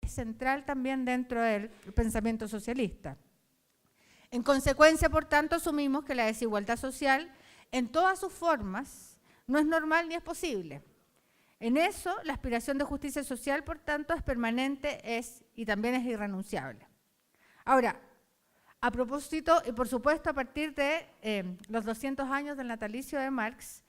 central también dentro del pensamiento socialista. En consecuencia, por tanto, asumimos que la desigualdad social, en todas sus formas, no es normal ni es posible. En eso, la aspiración de justicia social, por tanto, es permanente y también es irrenunciable. Ahora, a propósito, y por supuesto a partir de los 200 años del natalicio de Marx,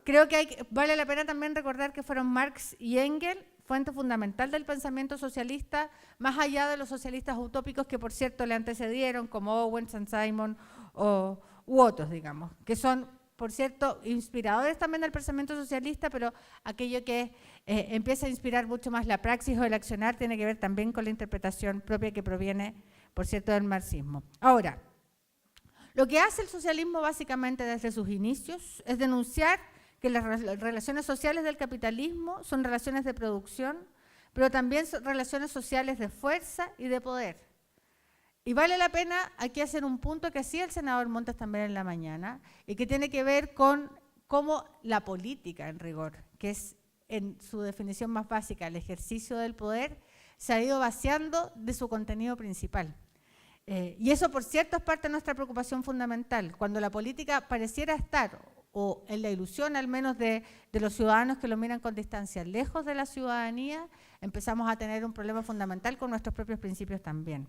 creo que vale la pena también recordar que fueron Marx y Engels fuente fundamental del pensamiento socialista, más allá de los socialistas utópicos que, por cierto, le antecedieron, como Owen, Saint-Simon u otros, digamos, que son, por cierto, inspiradores también del pensamiento socialista, pero aquello que empieza a inspirar mucho más la praxis o el accionar tiene que ver también con la interpretación propia que proviene, por cierto, del marxismo. Ahora, lo que hace el socialismo básicamente desde sus inicios es denunciar que las relaciones sociales del capitalismo son relaciones de producción, pero también son relaciones sociales de fuerza y de poder. Y vale la pena aquí hacer un punto que hacía el senador Montes también en la mañana y que tiene que ver con cómo la política, en rigor, que es en su definición más básica el ejercicio del poder, se ha ido vaciando de su contenido principal. Y eso, por cierto, es parte de nuestra preocupación fundamental. Cuando la política pareciera estar, o en la ilusión al menos de los ciudadanos que lo miran con distancia, lejos de la ciudadanía, empezamos a tener un problema fundamental con nuestros propios principios también.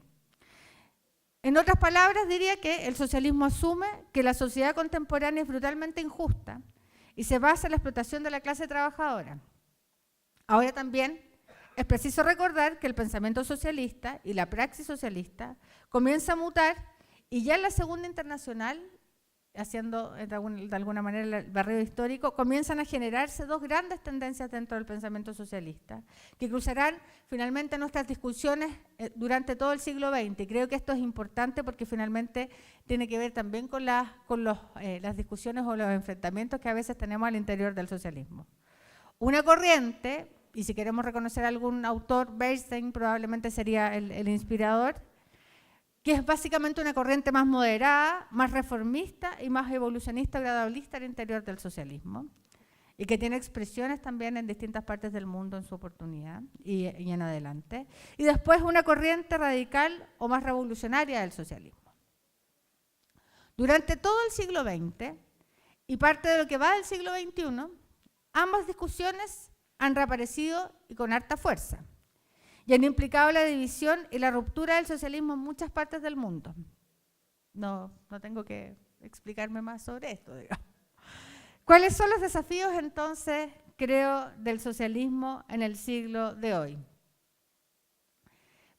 En otras palabras, diría que el socialismo asume que la sociedad contemporánea es brutalmente injusta y se basa en la explotación de la clase trabajadora. Ahora también es preciso recordar que el pensamiento socialista y la praxis socialista comienza a mutar y ya en la Segunda Internacional, haciendo de alguna manera el barrido histórico, comienzan a generarse dos grandes tendencias dentro del pensamiento socialista que cruzarán finalmente nuestras discusiones durante todo el siglo XX. Y creo que esto es importante porque finalmente tiene que ver también con las discusiones o los enfrentamientos que a veces tenemos al interior del socialismo. Una corriente, y si queremos reconocer a algún autor, Bernstein probablemente sería el inspirador, que es básicamente una corriente más moderada, más reformista y más evolucionista, gradualista al interior del socialismo, y que tiene expresiones también en distintas partes del mundo en su oportunidad y en adelante. Y después una corriente radical o más revolucionaria del socialismo. Durante todo el siglo XX y parte de lo que va del siglo XXI, ambas discusiones han reaparecido y con harta fuerza. Y han implicado la división y la ruptura del socialismo en muchas partes del mundo. No tengo que explicarme más sobre esto, digamos. ¿Cuáles son los desafíos, entonces, creo, del socialismo en el siglo de hoy?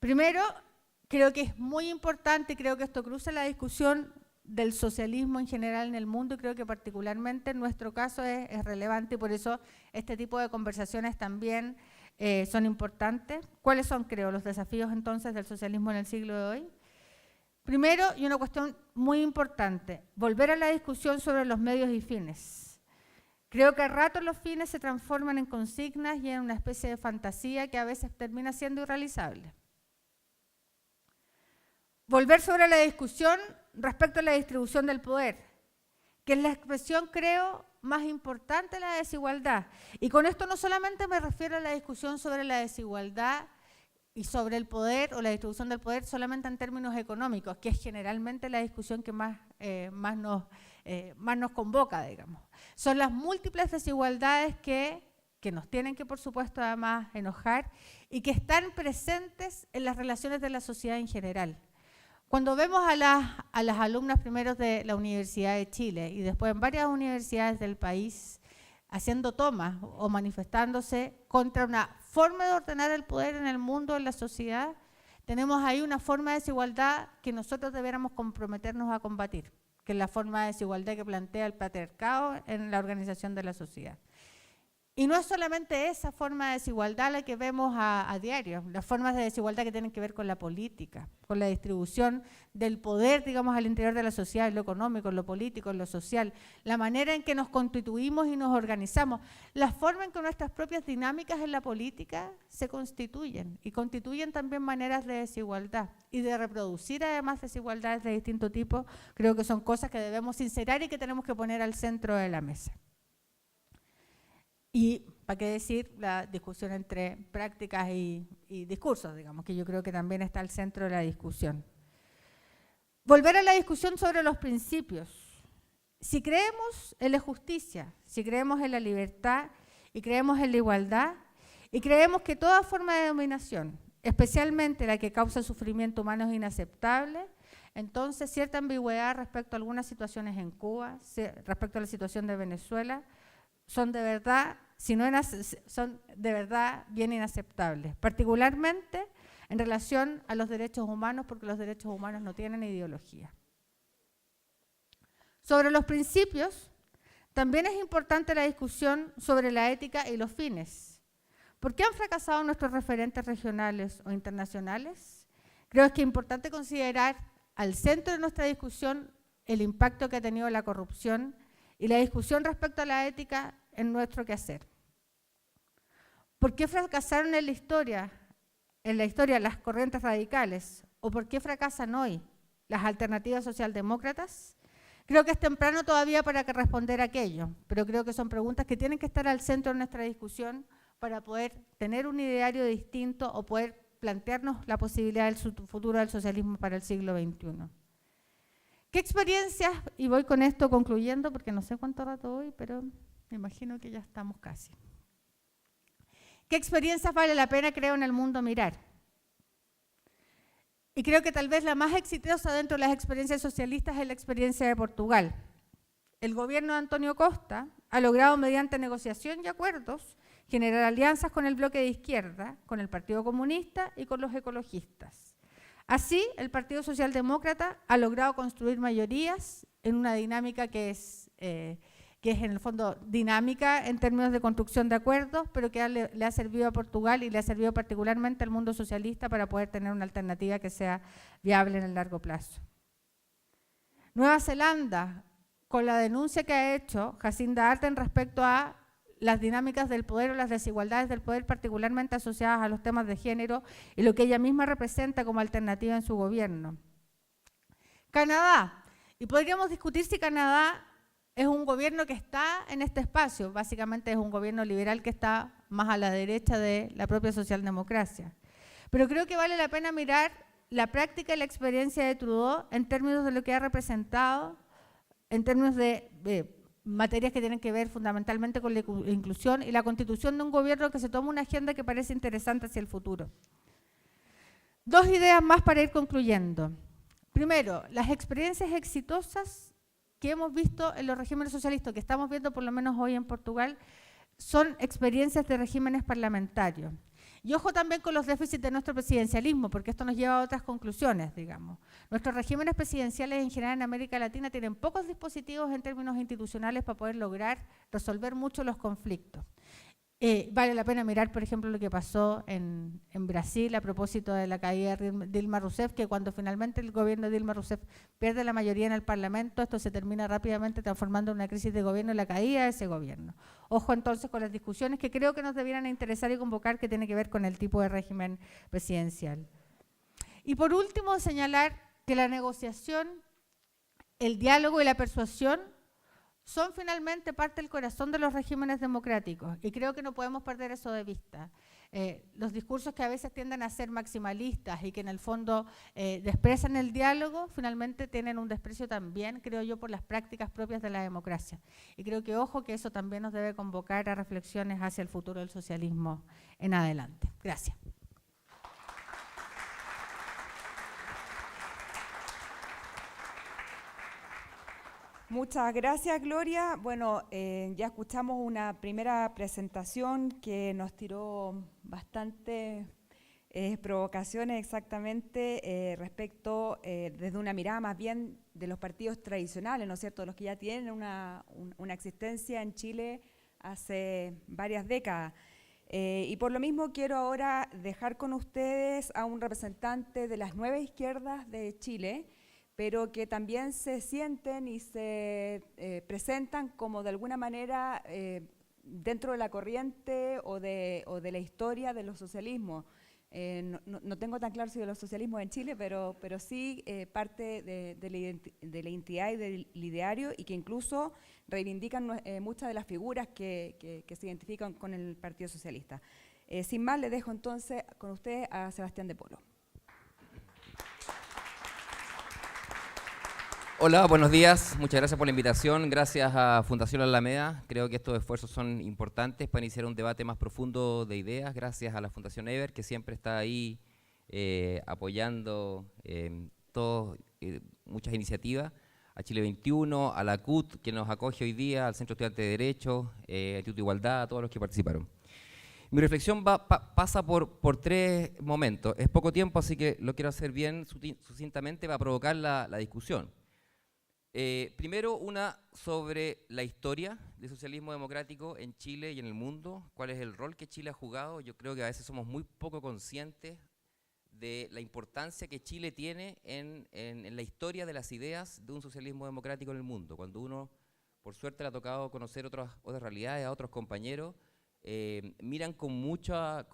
Primero, creo que es muy importante, creo que esto cruza la discusión del socialismo en general en el mundo y creo que particularmente en nuestro caso es relevante y por eso este tipo de conversaciones también son importantes. ¿Cuáles son, creo, los desafíos entonces del socialismo en el siglo de hoy? Primero, y una cuestión muy importante, volver a la discusión sobre los medios y fines. Creo que a ratos los fines se transforman en consignas y en una especie de fantasía que a veces termina siendo irrealizable. Volver sobre la discusión respecto a la distribución del poder, que es la expresión, creo, más importante de la desigualdad. Y con esto no solamente me refiero a la discusión sobre la desigualdad y sobre el poder o la distribución del poder solamente en términos económicos, que es generalmente la discusión que más nos convoca, digamos. Son las múltiples desigualdades que nos tienen que, por supuesto, además enojar y que están presentes en las relaciones de la sociedad en general. Cuando vemos a las alumnas primeros de la Universidad de Chile y después en varias universidades del país haciendo tomas o manifestándose contra una forma de ordenar el poder en el mundo, en la sociedad, tenemos ahí una forma de desigualdad que nosotros debiéramos comprometernos a combatir, que es la forma de desigualdad que plantea el patriarcado en la organización de la sociedad. Y no es solamente esa forma de desigualdad la que vemos a diario, las formas de desigualdad que tienen que ver con la política, con la distribución del poder, digamos, al interior de la sociedad, en lo económico, en lo político, en lo social, la manera en que nos constituimos y nos organizamos, la forma en que nuestras propias dinámicas en la política se constituyen y constituyen también maneras de desigualdad y de reproducir además desigualdades de distinto tipo, creo que son cosas que debemos sincerar y que tenemos que poner al centro de la mesa. Y ¿para qué decir la discusión entre prácticas y discursos, digamos, que yo creo que también está al centro de la discusión? Volver a la discusión sobre los principios. Si creemos en la justicia, si creemos en la libertad y creemos en la igualdad y creemos que toda forma de dominación, especialmente la que causa sufrimiento humano, es inaceptable, entonces cierta ambigüedad respecto a algunas situaciones en Cuba, respecto a la situación de Venezuela, son de verdad, son de verdad bien inaceptables, particularmente en relación a los derechos humanos, porque los derechos humanos no tienen ideología. Sobre los principios, también es importante la discusión sobre la ética y los fines. ¿Por qué han fracasado nuestros referentes regionales o internacionales? Creo que es importante considerar al centro de nuestra discusión el impacto que ha tenido la corrupción y la discusión respecto a la ética en nuestro quehacer. ¿Por qué fracasaron en la historia las corrientes radicales? ¿O por qué fracasan hoy las alternativas socialdemócratas? Creo que es temprano todavía para responder a aquello, pero creo que son preguntas que tienen que estar al centro de nuestra discusión para poder tener un ideario distinto o poder plantearnos la posibilidad del futuro del socialismo para el siglo XXI. ¿Qué experiencias? Y voy con esto concluyendo porque no sé cuánto rato voy, pero me imagino que ya estamos casi. ¿Qué experiencias vale la pena, creo, en el mundo mirar? Y creo que tal vez la más exitosa dentro de las experiencias socialistas es la experiencia de Portugal. El gobierno de António Costa ha logrado, mediante negociación y acuerdos, generar alianzas con el bloque de izquierda, con el Partido Comunista y con los ecologistas. Así, el Partido Socialdemócrata ha logrado construir mayorías en una dinámica que es en el fondo dinámica en términos de construcción de acuerdos, pero que le ha servido a Portugal y le ha servido particularmente al mundo socialista para poder tener una alternativa que sea viable en el largo plazo. Nueva Zelanda, con la denuncia que ha hecho Jacinda Ardern respecto a las dinámicas del poder o las desigualdades del poder, particularmente asociadas a los temas de género y lo que ella misma representa como alternativa en su gobierno. Canadá, y podríamos discutir si Canadá es un gobierno que está en este espacio, básicamente es un gobierno liberal que está más a la derecha de la propia socialdemocracia. Pero creo que vale la pena mirar la práctica y la experiencia de Trudeau en términos de lo que ha representado, en términos de materias que tienen que ver fundamentalmente con la inclusión y la constitución de un gobierno que se toma una agenda que parece interesante hacia el futuro. Dos ideas más para ir concluyendo. Primero, las experiencias exitosas que hemos visto en los regímenes socialistas, que estamos viendo por lo menos hoy en Portugal, son experiencias de regímenes parlamentarios. Y ojo también con los déficits de nuestro presidencialismo, porque esto nos lleva a otras conclusiones, digamos. Nuestros regímenes presidenciales en general en América Latina tienen pocos dispositivos en términos institucionales para poder lograr resolver mucho los conflictos. Vale la pena mirar, por ejemplo, lo que pasó en Brasil a propósito de la caída de Dilma Rousseff, que cuando finalmente el gobierno de Dilma Rousseff pierde la mayoría en el Parlamento, esto se termina rápidamente transformando en una crisis de gobierno y la caída de ese gobierno. Ojo entonces con las discusiones que creo que nos debieran interesar y convocar, que tiene que ver con el tipo de régimen presidencial. Y por último, señalar que la negociación, el diálogo y la persuasión son finalmente parte del corazón de los regímenes democráticos y creo que no podemos perder eso de vista. Los discursos que a veces tienden a ser maximalistas y que en el fondo desprecian el diálogo, finalmente tienen un desprecio también, creo yo, por las prácticas propias de la democracia. Y creo que, ojo, que eso también nos debe convocar a reflexiones hacia el futuro del socialismo en adelante. Gracias. Muchas gracias, Gloria. Bueno, ya escuchamos una primera presentación que nos tiró bastante provocaciones exactamente respecto desde una mirada más bien de los partidos tradicionales, ¿no es cierto?, los que ya tienen una existencia en Chile hace varias décadas. Y por lo mismo quiero ahora dejar con ustedes a un representante de las nuevas izquierdas de Chile, pero que también se sienten y se presentan como de alguna manera dentro de la corriente o de la historia de los socialismos. no tengo tan claro si de los socialismos en Chile, pero sí parte de la identidad y del ideario, y que incluso reivindican muchas de las figuras que se identifican con el Partido Socialista. Sin más, le dejo entonces con usted a Sebastián de Polo. Hola, buenos días. Muchas gracias por la invitación. Gracias a Fundación Alameda. Creo que estos esfuerzos son importantes para iniciar un debate más profundo de ideas. Gracias a la Fundación Eber, que siempre está ahí apoyando muchas iniciativas. A Chile 21, a la CUT, que nos acoge hoy día, al Centro Estudiante de Derecho, a Instituto de Igualdad, a todos los que participaron. Mi reflexión pasa por tres momentos. Es poco tiempo, así que lo quiero hacer bien sucintamente para provocar la discusión. Primero, una sobre la historia del socialismo democrático en Chile y en el mundo, cuál es el rol que Chile ha jugado. Yo creo que a veces somos muy poco conscientes de la importancia que Chile tiene en la historia de las ideas de un socialismo democrático en el mundo. Cuando uno, por suerte, le ha tocado conocer otras realidades, a otros compañeros, miran con mucha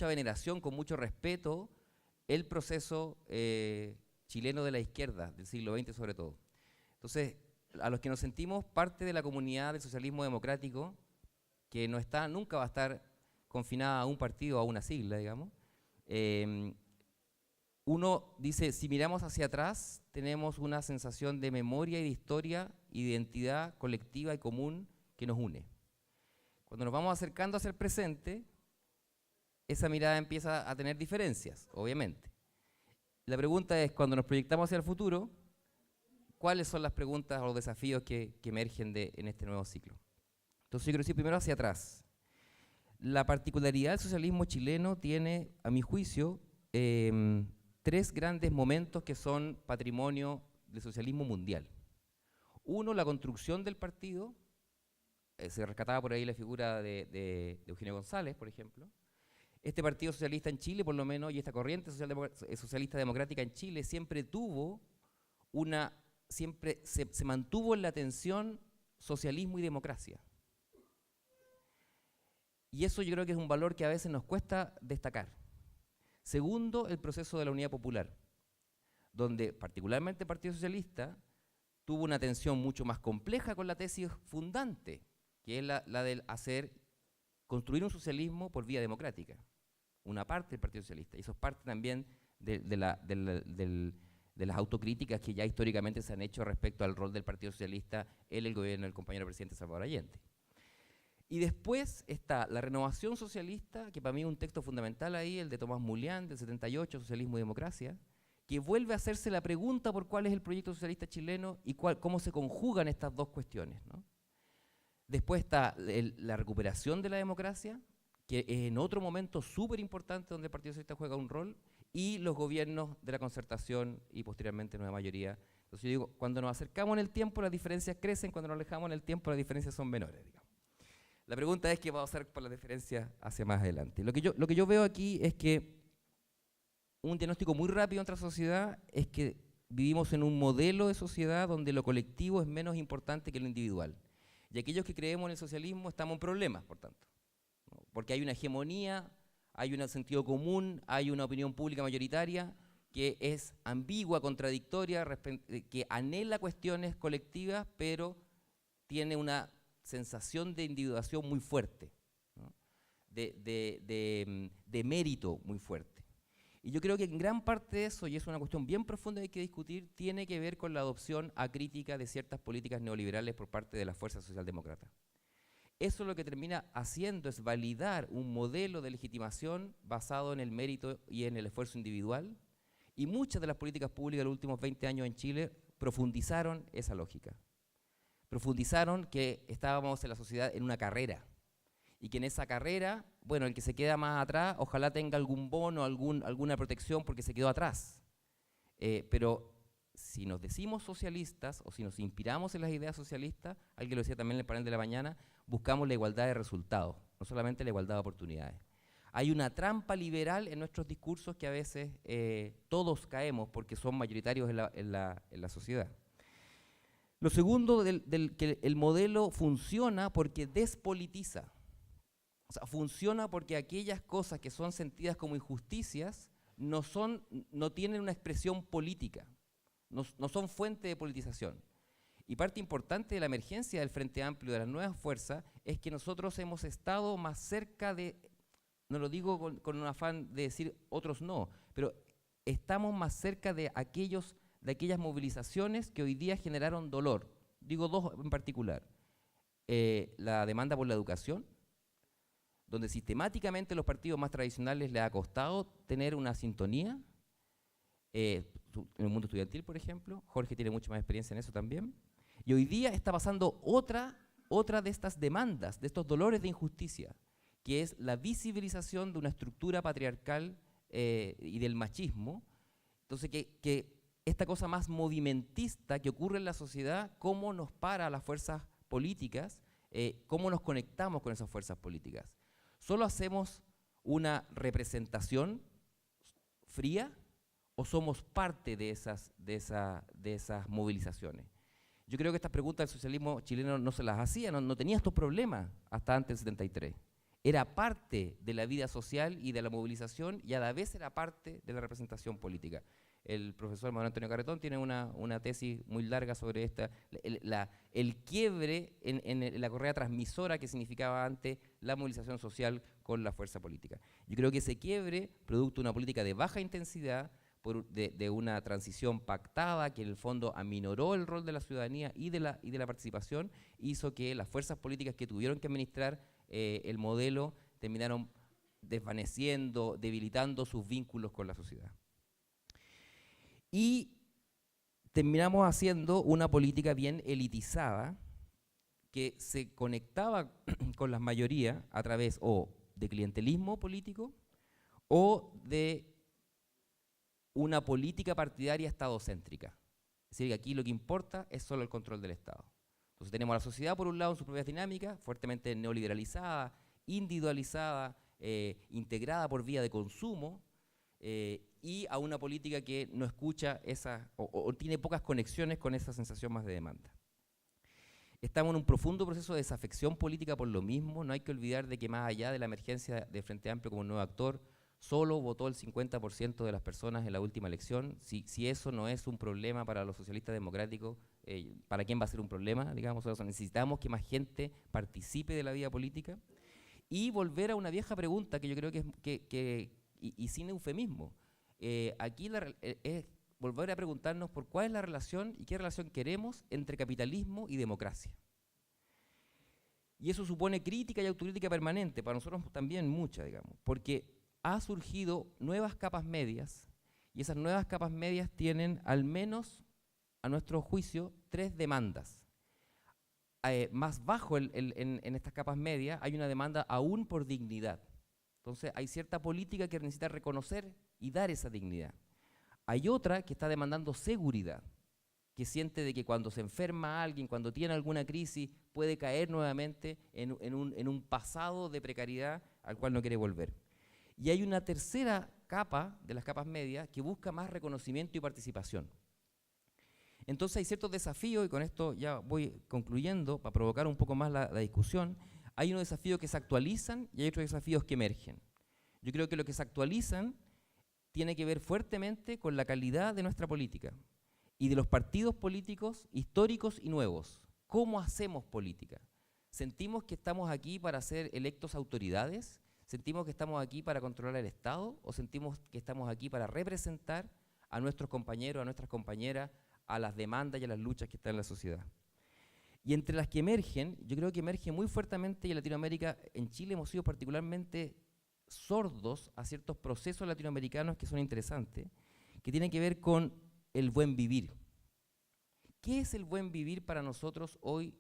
veneración, con mucho respeto, el proceso chileno de la izquierda, del siglo XX sobre todo. Entonces, a los que nos sentimos parte de la comunidad del socialismo democrático, que nunca va a estar confinada a un partido o a una sigla, digamos, uno dice, si miramos hacia atrás, tenemos una sensación de memoria y de historia y de identidad colectiva y común que nos une. Cuando nos vamos acercando hacia el presente, esa mirada empieza a tener diferencias, obviamente. La pregunta es, cuando nos proyectamos hacia el futuro, ¿cuáles son las preguntas o los desafíos que emergen en este nuevo ciclo? Entonces yo quiero decir primero hacia atrás. La particularidad del socialismo chileno tiene, a mi juicio, tres grandes momentos que son patrimonio del socialismo mundial. Uno, la construcción del partido. Se rescataba por ahí la figura de Eugenio González, por ejemplo. Este Partido Socialista en Chile, por lo menos, y esta corriente socialista democrática en Chile siempre se mantuvo en la tensión socialismo y democracia. Y eso yo creo que es un valor que a veces nos cuesta destacar. Segundo, el proceso de la unidad popular, donde particularmente el Partido Socialista tuvo una tensión mucho más compleja con la tesis fundante, que es la de construir un socialismo por vía democrática. Una parte del Partido Socialista, y eso es parte también de las autocríticas que ya históricamente se han hecho respecto al rol del Partido Socialista en el gobierno del compañero presidente Salvador Allende. Y después está la renovación socialista, que para mí es un texto fundamental ahí, el de Tomás Mulián, del 78, Socialismo y Democracia, que vuelve a hacerse la pregunta por cuál es el proyecto socialista chileno y cómo se conjugan estas dos cuestiones, ¿no? Después está la recuperación de la democracia, que es en otro momento súper importante donde el Partido Socialista juega un rol, y los gobiernos de la concertación y posteriormente nueva mayoría. Entonces yo digo, cuando nos acercamos en el tiempo las diferencias crecen, cuando nos alejamos en el tiempo las diferencias son menores, digamos. La pregunta es qué va a hacer por las diferencias hacia más adelante. Lo que yo veo aquí es que un diagnóstico muy rápido en nuestra sociedad es que vivimos en un modelo de sociedad donde lo colectivo es menos importante que lo individual. Y aquellos que creemos en el socialismo estamos en problemas, por tanto, ¿no? Porque hay una hegemonía, hay un sentido común, hay una opinión pública mayoritaria que es ambigua, contradictoria, que anhela cuestiones colectivas, pero tiene una sensación de individuación muy fuerte, ¿no? de mérito muy fuerte. Y yo creo que en gran parte de eso, y es una cuestión bien profunda que hay que discutir, tiene que ver con la adopción acrítica de ciertas políticas neoliberales por parte de la fuerza socialdemócrata. Eso lo que termina haciendo es validar un modelo de legitimación basado en el mérito y en el esfuerzo individual, y muchas de las políticas públicas de los últimos 20 años en Chile profundizaron esa lógica. Profundizaron que estábamos en la sociedad en una carrera, y que en esa carrera, bueno, el que se queda más atrás, ojalá tenga algún bono, alguna protección porque se quedó atrás. Pero si nos decimos socialistas, o si nos inspiramos en las ideas socialistas, alguien lo decía también en el panel de la mañana, buscamos la igualdad de resultados, no solamente la igualdad de oportunidades. Hay una trampa liberal en nuestros discursos que a veces todos caemos porque son mayoritarios en la sociedad. Lo segundo, que el modelo funciona porque despolitiza. O sea, funciona porque aquellas cosas que son sentidas como injusticias no tienen una expresión política, no son fuente de politización. Y parte importante de la emergencia del Frente Amplio, de las nuevas fuerzas, es que nosotros hemos estado más cerca de, no lo digo con un afán de decir otros no, pero estamos más cerca de aquellas movilizaciones que hoy día generaron dolor. Digo dos en particular. La demanda por la educación, donde sistemáticamente los partidos más tradicionales les ha costado tener una sintonía, en el mundo estudiantil, por ejemplo. Jorge tiene mucha más experiencia en eso también. Y hoy día está pasando otra de estas demandas, de estos dolores de injusticia, que es la visibilización de una estructura patriarcal y del machismo. Entonces, que esta cosa más movimentista que ocurre en la sociedad, cómo nos para a las fuerzas políticas, cómo nos conectamos con esas fuerzas políticas. ¿Solo hacemos una representación fría o somos parte de esas movilizaciones? Yo creo que estas preguntas el socialismo chileno no se las hacía, no tenía estos problemas hasta antes del 73. Era parte de la vida social y de la movilización y a la vez era parte de la representación política. El profesor Manuel Antonio Carretón tiene una tesis muy larga sobre el quiebre en la correa transmisora que significaba antes la movilización social con la fuerza política. Yo creo que ese quiebre, producto de una política de baja intensidad, de una transición pactada que en el fondo aminoró el rol de la ciudadanía y de la participación, hizo que las fuerzas políticas que tuvieron que administrar el modelo terminaron desvaneciendo, debilitando sus vínculos con la sociedad. Y terminamos haciendo una política bien elitizada que se conectaba con las mayorías a través o de clientelismo político o de una política partidaria estadocéntrica. Es decir, que aquí lo que importa es solo el control del Estado. Entonces tenemos a la sociedad, por un lado, en sus propias dinámicas, fuertemente neoliberalizada, individualizada, integrada por vía de consumo, y a una política que no escucha o tiene pocas conexiones con esa sensación más de demanda. Estamos en un profundo proceso de desafección política por lo mismo. No hay que olvidar de que más allá de la emergencia de Frente Amplio como nuevo actor, solo votó el 50% de las personas en la última elección. Si eso no es un problema para los socialistas democráticos, ¿para quién va a ser un problema? Digamos, o sea, necesitamos que más gente participe de la vida política y volver a una vieja pregunta que yo creo que y sin eufemismo. Aquí es volver a preguntarnos por cuál es la relación y qué relación queremos entre capitalismo y democracia. Y eso supone crítica y autocrítica permanente, para nosotros también mucha, digamos, porque ha surgido nuevas capas medias y esas nuevas capas medias tienen al menos, a nuestro juicio, 3 demandas. Más bajo en estas capas medias hay una demanda aún por dignidad. Entonces hay cierta política que necesita reconocer y dar esa dignidad. Hay otra que está demandando seguridad, que siente de que cuando se enferma alguien, cuando tiene alguna crisis, puede caer nuevamente en un pasado de precariedad al cual no quiere volver. Y hay una tercera capa de las capas medias que busca más reconocimiento y participación. Entonces hay ciertos desafíos, y con esto ya voy concluyendo, para provocar un poco más la discusión. Hay unos desafíos que se actualizan y hay otros desafíos que emergen. Yo creo que lo que se actualizan tiene que ver fuertemente con la calidad de nuestra política y de los partidos políticos históricos y nuevos. ¿Cómo hacemos política? ¿Sentimos que estamos aquí para ser electos autoridades? ¿Sentimos que estamos aquí para controlar el Estado? ¿O sentimos que estamos aquí para representar a nuestros compañeros, a nuestras compañeras, a las demandas y a las luchas que están en la sociedad? Y entre las que emergen, yo creo que emerge muy fuertemente, y en Latinoamérica, en Chile hemos sido particularmente sordos a ciertos procesos latinoamericanos que son interesantes, que tienen que ver con el buen vivir. ¿Qué es el buen vivir para nosotros hoy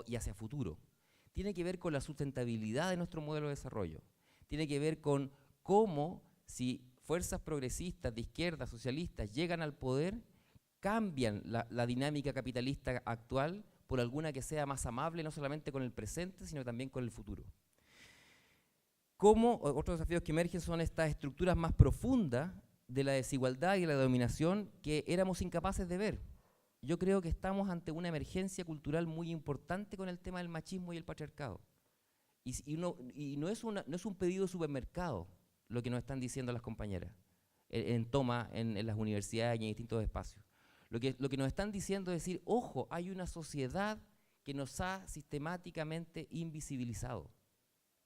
y hacia futuro? Tiene que ver con la sustentabilidad de nuestro modelo de desarrollo. Tiene que ver con cómo, si fuerzas progresistas, de izquierda, socialistas, llegan al poder, cambian la dinámica capitalista actual por alguna que sea más amable, no solamente con el presente, sino también con el futuro. Como otros desafíos que emergen son estas estructuras más profundas de la desigualdad y de la dominación que éramos incapaces de ver. Yo creo que estamos ante una emergencia cultural muy importante con el tema del machismo y el patriarcado. Y no es un pedido de supermercado lo que nos están diciendo las compañeras en toma en las universidades y en distintos espacios. Lo que nos están diciendo es decir, ojo, hay una sociedad que nos ha sistemáticamente invisibilizado,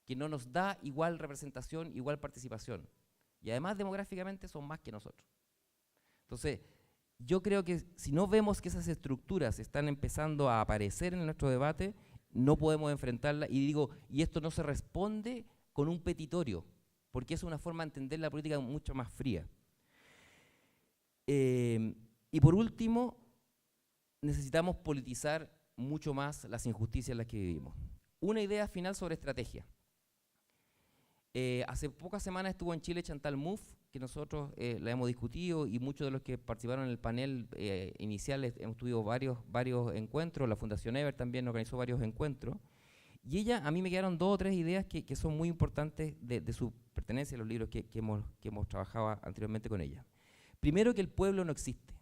que no nos da igual representación, igual participación. Y además demográficamente son más que nosotros. Entonces, yo creo que si no vemos que esas estructuras están empezando a aparecer en nuestro debate, no podemos enfrentarla. Y esto no se responde con un petitorio, porque es una forma de entender la política mucho más fría. Y por último, necesitamos politizar mucho más las injusticias en las que vivimos. Una idea final sobre estrategia. Hace pocas semanas estuvo en Chile Chantal Mouffe, que nosotros la hemos discutido y muchos de los que participaron en el panel inicial hemos tenido varios encuentros, la Fundación Ever también organizó varios encuentros, y a mí me quedaron 2 o 3 ideas que son muy importantes de su pertenencia a los libros que hemos trabajado anteriormente con ella. Primero, que el pueblo no existe,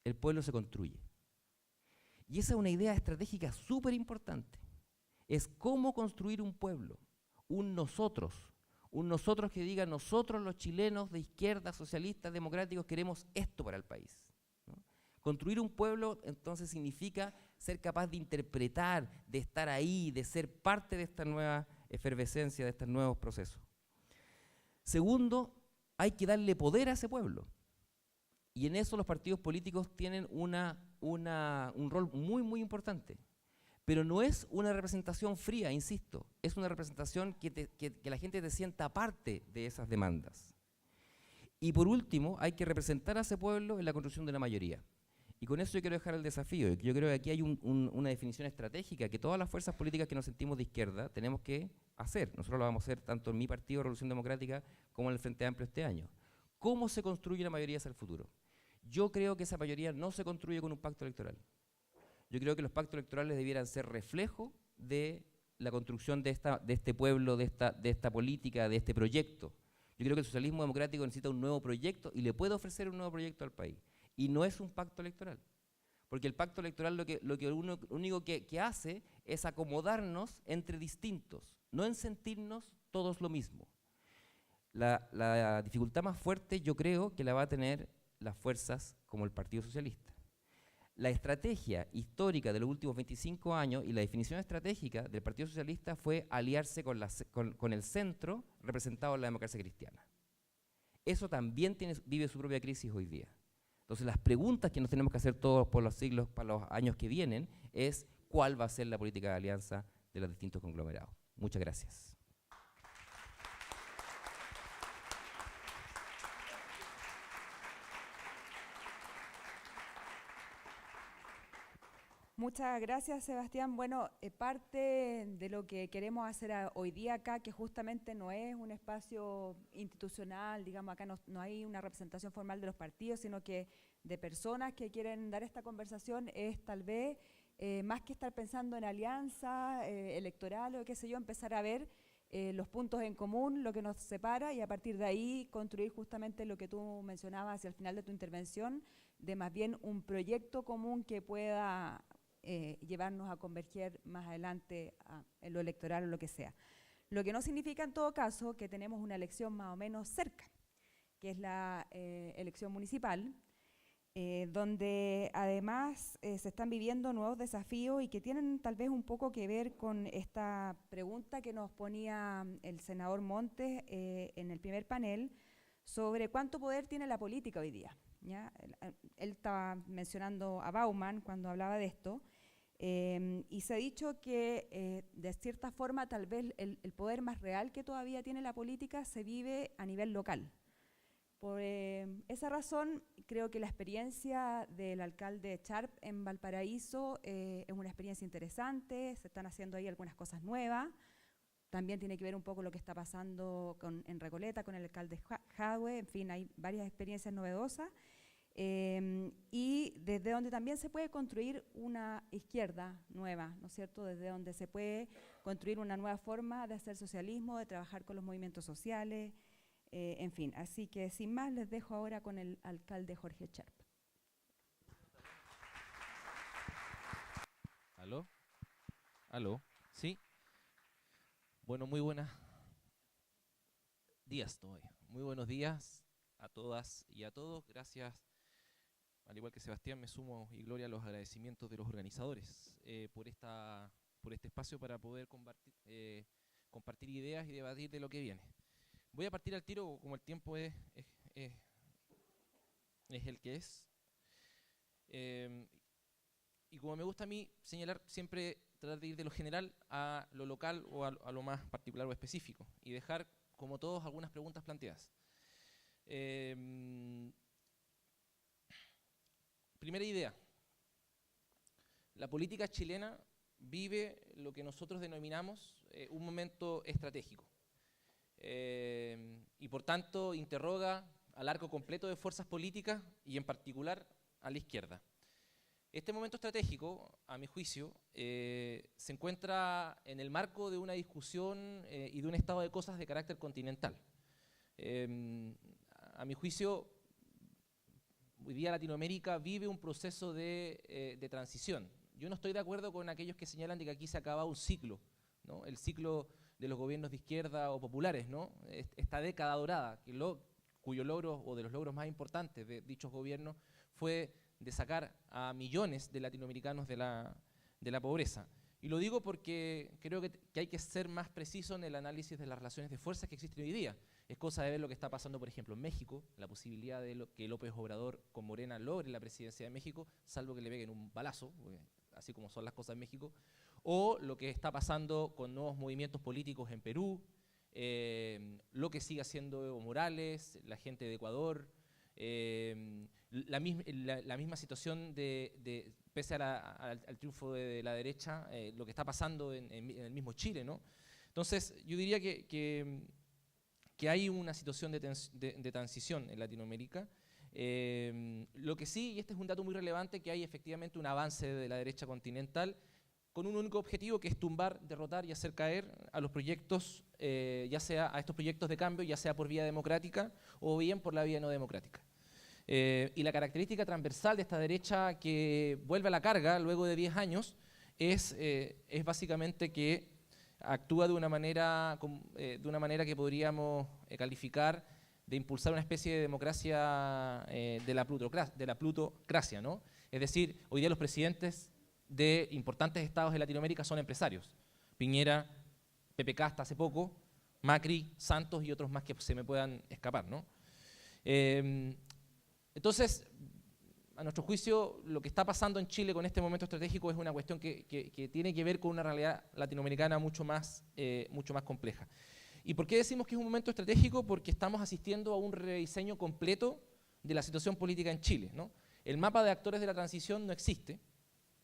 el pueblo se construye. Y esa es una idea estratégica súper importante, es cómo construir un pueblo. Un nosotros que diga, nosotros los chilenos de izquierda, socialistas, democráticos, queremos esto para el país, ¿no? Construir un pueblo, entonces, significa ser capaz de interpretar, de estar ahí, de ser parte de esta nueva efervescencia, de estos nuevos procesos. Segundo, hay que darle poder a ese pueblo. Y en eso los partidos políticos tienen un rol muy, muy importante. Pero no es una representación fría, insisto, es una representación que la gente te sienta parte de esas demandas. Y por último, hay que representar a ese pueblo en la construcción de una mayoría. Y con eso yo quiero dejar el desafío. Yo creo que aquí hay una definición estratégica que todas las fuerzas políticas que nos sentimos de izquierda tenemos que hacer. Nosotros lo vamos a hacer tanto en mi partido, Revolución Democrática, como en el Frente Amplio este año. ¿Cómo se construye una mayoría hacia el futuro? Yo creo que esa mayoría no se construye con un pacto electoral. Yo creo que los pactos electorales debieran ser reflejo de la construcción de este pueblo, de esta política, de este proyecto. Yo creo que el socialismo democrático necesita un nuevo proyecto y le puede ofrecer un nuevo proyecto al país. Y no es un pacto electoral. Porque el pacto electoral lo único que hace es acomodarnos entre distintos, no en sentirnos todos lo mismo. La dificultad más fuerte yo creo que la va a tener las fuerzas como el Partido Socialista. La estrategia histórica de los últimos 25 años y la definición estratégica del Partido Socialista fue aliarse con el centro representado en la democracia cristiana. Eso también vive su propia crisis hoy día. Entonces las preguntas que nos tenemos que hacer todos por los siglos, para los años que vienen, es cuál va a ser la política de alianza de los distintos conglomerados. Muchas gracias. Muchas gracias, Sebastián. Bueno, parte de lo que queremos hacer hoy día acá, que justamente no es un espacio institucional, digamos, acá no hay una representación formal de los partidos, sino que de personas que quieren dar esta conversación, es tal vez, más que estar pensando en alianza electoral o qué sé yo, empezar a ver los puntos en común, lo que nos separa, y a partir de ahí construir justamente lo que tú mencionabas hacia el final de tu intervención, de más bien un proyecto común que pueda llevarnos a converger más adelante en lo electoral o lo que sea. Lo que no significa en todo caso que tenemos una elección más o menos cerca, que es la elección municipal, donde además se están viviendo nuevos desafíos y que tienen tal vez un poco que ver con esta pregunta que nos ponía el senador Montes en el primer panel sobre cuánto poder tiene la política hoy día, ¿ya? Él estaba mencionando a Bauman cuando hablaba de esto, y se ha dicho que de cierta forma tal vez el poder más real que todavía tiene la política se vive a nivel local. Por esa razón creo que la experiencia del alcalde Sharp en Valparaíso es una experiencia interesante, se están haciendo ahí algunas cosas nuevas. También tiene que ver un poco lo que está pasando en Recoleta con el alcalde Jadwe, en fin, hay varias experiencias novedosas. Y desde donde también se puede construir una izquierda nueva, ¿no es cierto? Desde donde se puede construir una nueva forma de hacer socialismo, de trabajar con los movimientos sociales, en fin. Así que sin más les dejo ahora con el alcalde Jorge Sharp. ¿Aló? ¿Aló? ¿Sí? Bueno, muy buenos días todavía. Muy buenos días a todas y a todos. Gracias, al igual que Sebastián, me sumo y Gloria a los agradecimientos de los organizadores por este espacio para poder compartir ideas y debatir de lo que viene. Voy a partir al tiro, como el tiempo es el que es. Y como me gusta a mí señalar, siempre tratar de ir de lo general a lo local o a lo más particular o específico y dejar, como todos, algunas preguntas planteadas. Primera idea. La política chilena vive lo que nosotros denominamos un momento estratégico y por tanto interroga al arco completo de fuerzas políticas y en particular a la izquierda. Este momento estratégico, a mi juicio, se encuentra en el marco de una discusión y de un estado de cosas de carácter continental. A mi juicio, hoy día Latinoamérica vive un proceso de transición. Yo no estoy de acuerdo con aquellos que señalan de que aquí se acaba un ciclo, ¿no? El ciclo de los gobiernos de izquierda o populares, ¿no? Esta década dorada, cuyo logro, o de los logros más importantes de dichos gobiernos, fue de sacar a millones de latinoamericanos de la pobreza. Y lo digo porque creo que hay que ser más preciso en el análisis de las relaciones de fuerzas que existen hoy día. Es cosa de ver lo que está pasando, por ejemplo, en México, la posibilidad de que López Obrador con Morena logre la presidencia de México, salvo que le peguen un balazo, así como son las cosas en México, o lo que está pasando con nuevos movimientos políticos en Perú, lo que sigue haciendo Evo Morales, la gente de Ecuador, la misma situación pese al triunfo de la derecha, lo que está pasando en el mismo Chile, ¿no? Entonces, yo diría que hay una situación de transición en Latinoamérica. Lo que sí, y este es un dato muy relevante, que hay efectivamente un avance de la derecha continental con un único objetivo, que es tumbar, derrotar y hacer caer a los proyectos, ya sea a estos proyectos de cambio, ya sea por vía democrática o bien por la vía no democrática. Y la característica transversal de esta derecha que vuelve a la carga luego de 10 años es básicamente que actúa de una manera que podríamos calificar de impulsar una especie de democracia de la plutocracia, ¿no? Es decir, hoy día los presidentes de importantes estados de Latinoamérica son empresarios. Piñera, PPK hasta hace poco, Macri, Santos y otros más que se me puedan escapar, ¿no? Entonces, a nuestro juicio, lo que está pasando en Chile con este momento estratégico es una cuestión que tiene que ver con una realidad latinoamericana mucho más compleja. ¿Y por qué decimos que es un momento estratégico? Porque estamos asistiendo a un rediseño completo de la situación política en Chile, ¿no? El mapa de actores de la transición no existe.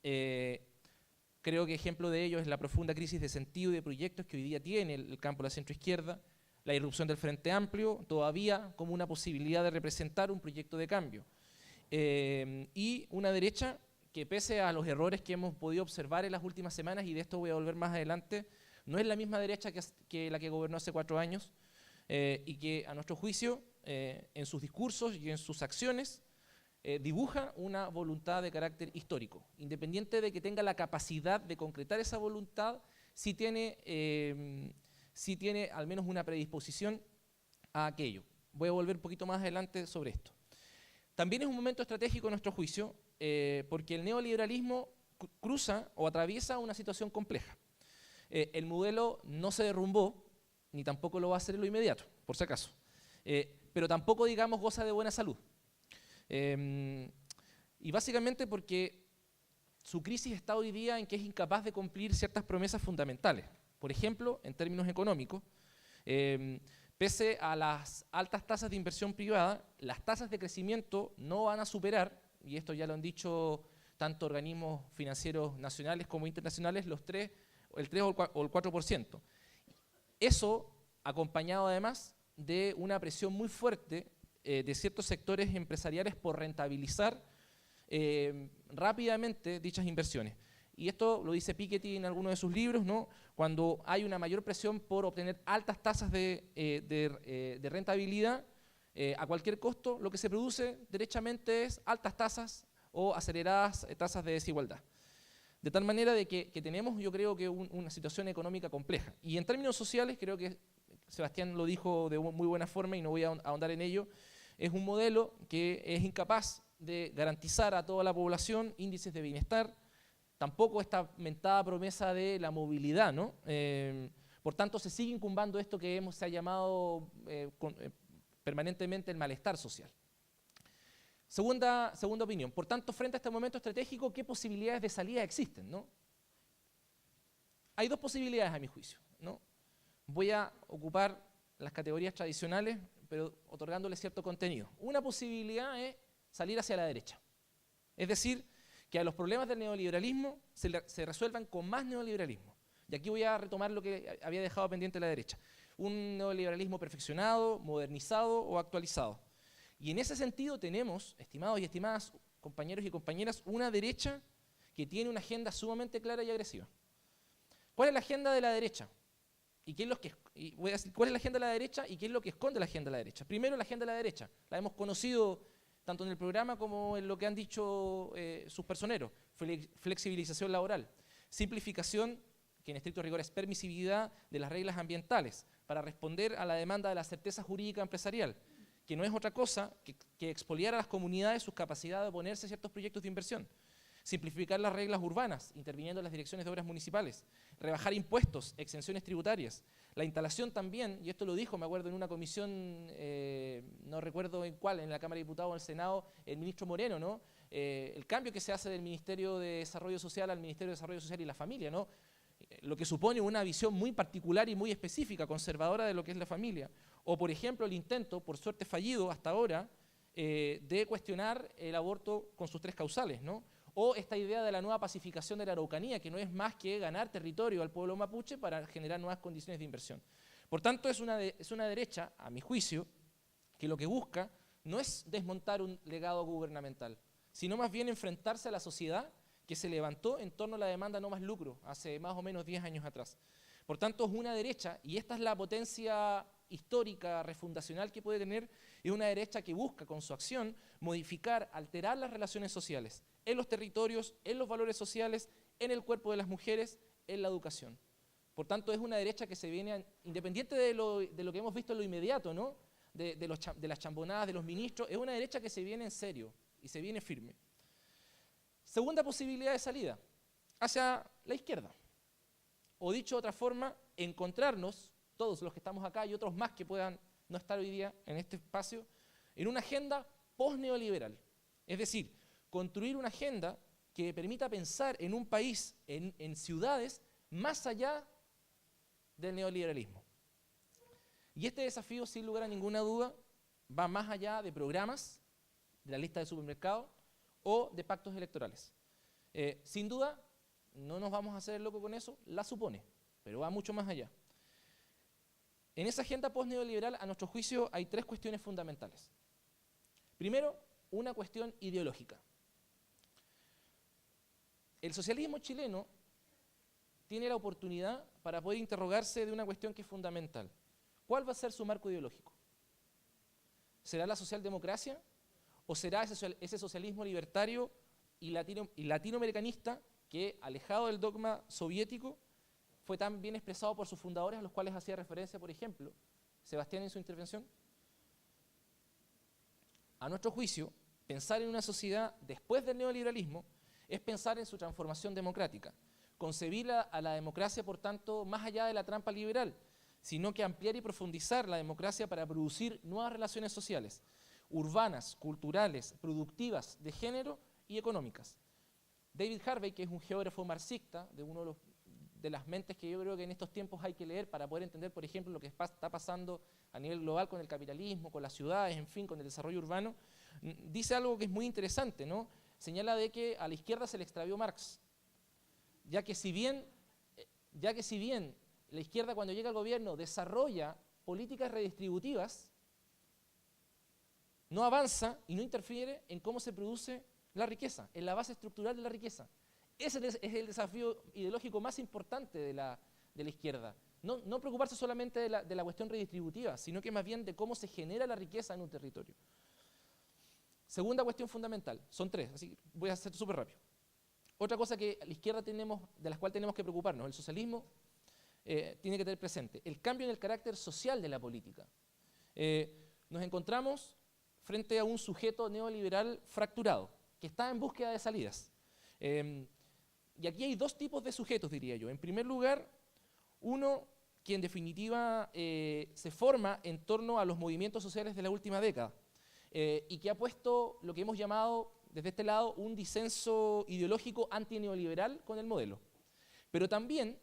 Creo que ejemplo de ello es la profunda crisis de sentido y de proyectos que hoy día tiene el campo de la centroizquierda, la irrupción del Frente Amplio, todavía como una posibilidad de representar un proyecto de cambio. Y una derecha que, pese a los errores que hemos podido observar en las últimas semanas, y de esto voy a volver más adelante, no es la misma derecha que la que gobernó hace 4 años, y que, a nuestro juicio, en sus discursos y en sus acciones, dibuja una voluntad de carácter histórico. Independiente de que tenga la capacidad de concretar esa voluntad, sí tiene al menos una predisposición a aquello. Voy a volver un poquito más adelante sobre esto. También es un momento estratégico, a nuestro juicio, porque el neoliberalismo cruza o atraviesa una situación compleja. El modelo no se derrumbó, ni tampoco lo va a hacer en lo inmediato, por si acaso. Pero tampoco, digamos, goza de buena salud. Y básicamente porque su crisis está hoy día en que es incapaz de cumplir ciertas promesas fundamentales. Por ejemplo, en términos económicos, pese a las altas tasas de inversión privada, las tasas de crecimiento no van a superar, y esto ya lo han dicho tanto organismos financieros nacionales como internacionales, el 3 o el 4%. Eso acompañado además de una presión muy fuerte de ciertos sectores empresariales por rentabilizar rápidamente dichas inversiones. Y esto lo dice Piketty en alguno de sus libros, ¿no? Cuando hay una mayor presión por obtener altas tasas de rentabilidad a cualquier costo, lo que se produce derechamente es altas tasas o aceleradas tasas de desigualdad. De tal manera de que tenemos, yo creo que una situación económica compleja. Y en términos sociales, creo que Sebastián lo dijo de muy buena forma y no voy a ahondar en ello, es un modelo que es incapaz de garantizar a toda la población índices de bienestar, tampoco esta mentada promesa de la movilidad, ¿no? Por tanto, se sigue incumbando esto que se ha llamado permanentemente el malestar social. Segunda opinión. Por tanto, frente a este momento estratégico, ¿qué posibilidades de salida existen, ¿no? Hay dos posibilidades a mi juicio, ¿no? Voy a ocupar las categorías tradicionales, pero otorgándole cierto contenido. Una posibilidad es salir hacia la derecha. Es decir, que a los problemas del neoliberalismo se resuelvan con más neoliberalismo. Y aquí voy a retomar lo que había dejado pendiente la derecha. Un neoliberalismo perfeccionado, modernizado o actualizado. Y en ese sentido tenemos, estimados y estimadas compañeros y compañeras, una derecha que tiene una agenda sumamente clara y agresiva. ¿Cuál es la agenda de la derecha? Voy a decir, ¿cuál es la agenda de la derecha y qué es lo que esconde la agenda de la derecha? Primero, la agenda de la derecha. La hemos conocido tanto en el programa como en lo que han dicho sus personeros. Flexibilización laboral, simplificación, que en estricto rigor es permisividad de las reglas ambientales, para responder a la demanda de la certeza jurídica empresarial, que no es otra cosa que expoliar a las comunidades sus capacidades de oponerse a ciertos proyectos de inversión. Simplificar las reglas urbanas, interviniendo en las direcciones de obras municipales, rebajar impuestos, exenciones tributarias, la instalación también, y esto lo dijo, me acuerdo, en una comisión, no recuerdo en cuál, en la Cámara de Diputados o en el Senado, el ministro Moreno, ¿no? El cambio que se hace del Ministerio de Desarrollo Social al Ministerio de Desarrollo Social y la Familia, ¿no? Lo que supone una visión muy particular y muy específica, conservadora de lo que es la familia. O, por ejemplo, el intento, por suerte fallido hasta ahora, de cuestionar el aborto con sus 3 causales, ¿no? O esta idea de la nueva pacificación de la Araucanía, que no es más que ganar territorio al pueblo mapuche para generar nuevas condiciones de inversión. Por tanto, es una derecha, a mi juicio, que lo que busca no es desmontar un legado gubernamental, sino más bien enfrentarse a la sociedad que se levantó en torno a la demanda no más lucro, hace más o menos 10 años atrás. Por tanto, es una derecha, y esta es la potencia histórica, refundacional que puede tener, es una derecha que busca con su acción modificar, alterar las relaciones sociales en los territorios, en los valores sociales, en el cuerpo de las mujeres, en la educación. Por tanto, es una derecha que se viene, independiente de lo que hemos visto en lo inmediato, ¿no? de las chambonadas de los ministros, es una derecha que se viene en serio y se viene firme. Segunda posibilidad de salida, hacia la izquierda. O dicho de otra forma, encontrarnos, todos los que estamos acá y otros más que puedan no estar hoy día en este espacio, en una agenda post-neoliberal. Es decir, construir una agenda que permita pensar en un país, en ciudades, más allá del neoliberalismo. Y este desafío, sin lugar a ninguna duda, va más allá de programas, de la lista de supermercados o de pactos electorales. Sin duda, no nos vamos a hacer el loco con eso, la supone, pero va mucho más allá. En esa agenda post-neoliberal, a nuestro juicio, hay 3 cuestiones fundamentales. Primero, una cuestión ideológica. El socialismo chileno tiene la oportunidad para poder interrogarse de una cuestión que es fundamental. ¿Cuál va a ser su marco ideológico? ¿Será la socialdemocracia o será ese socialismo libertario y latinoamericanista que, alejado del dogma soviético, fue tan bien expresado por sus fundadores, a los cuales hacía referencia, por ejemplo, Sebastián en su intervención? A nuestro juicio, pensar en una sociedad después del neoliberalismo es pensar en su transformación democrática, concebir a la democracia, por tanto, más allá de la trampa liberal, sino que ampliar y profundizar la democracia para producir nuevas relaciones sociales, urbanas, culturales, productivas, de género y económicas. David Harvey, que es un geógrafo marxista, de las mentes que yo creo que en estos tiempos hay que leer para poder entender, por ejemplo, lo que está pasando a nivel global con el capitalismo, con las ciudades, en fin, con el desarrollo urbano, dice algo que es muy interesante, ¿no? Señala de que a la izquierda se le extravió Marx, ya que si bien la izquierda, cuando llega al gobierno, desarrolla políticas redistributivas, no avanza y no interfiere en cómo se produce la riqueza, en la base estructural de la riqueza. Ese es el desafío ideológico más importante de la izquierda. No preocuparse solamente de la cuestión redistributiva, sino que más bien de cómo se genera la riqueza en un territorio. Segunda cuestión fundamental, son 3, así que voy a hacer súper rápido. Otra cosa que la izquierda de la cual tenemos que preocuparnos, el socialismo tiene que tener presente, el cambio en el carácter social de la política. Nos encontramos frente a un sujeto neoliberal fracturado, que está en búsqueda de salidas. Y aquí hay dos tipos de sujetos, diría yo. En primer lugar, uno que en definitiva se forma en torno a los movimientos sociales de la última década y que ha puesto lo que hemos llamado desde este lado un disenso ideológico antineoliberal con el modelo. Pero también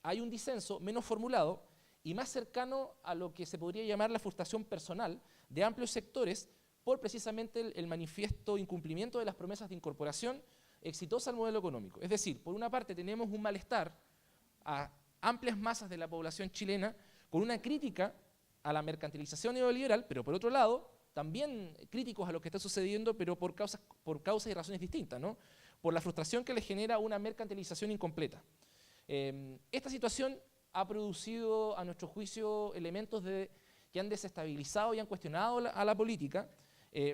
hay un disenso menos formulado y más cercano a lo que se podría llamar la frustración personal de amplios sectores por precisamente el manifiesto incumplimiento de las promesas de incorporación exitosa al modelo económico. Es decir, por una parte tenemos un malestar a amplias masas de la población chilena con una crítica a la mercantilización neoliberal, pero por otro lado, también críticos a lo que está sucediendo, pero por causas y razones distintas, ¿no? Por la frustración que les genera una mercantilización incompleta. Esta situación ha producido, a nuestro juicio, elementos que han desestabilizado y han cuestionado a la política,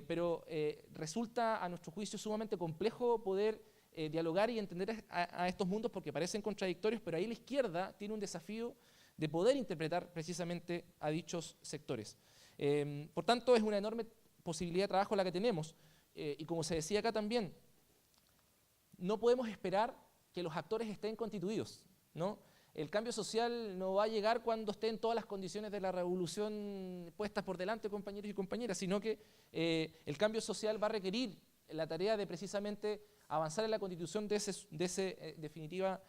pero resulta, a nuestro juicio, sumamente complejo poder dialogar y entender a estos mundos porque parecen contradictorios, pero ahí la izquierda tiene un desafío de poder interpretar precisamente a dichos sectores. Por tanto, es una enorme posibilidad de trabajo la que tenemos, y como se decía acá también, no podemos esperar que los actores estén constituidos, ¿no? El cambio social no va a llegar cuando estén todas las condiciones de la revolución puestas por delante, compañeros y compañeras, sino que el cambio social va a requerir la tarea de precisamente avanzar en la constitución de ese definitiva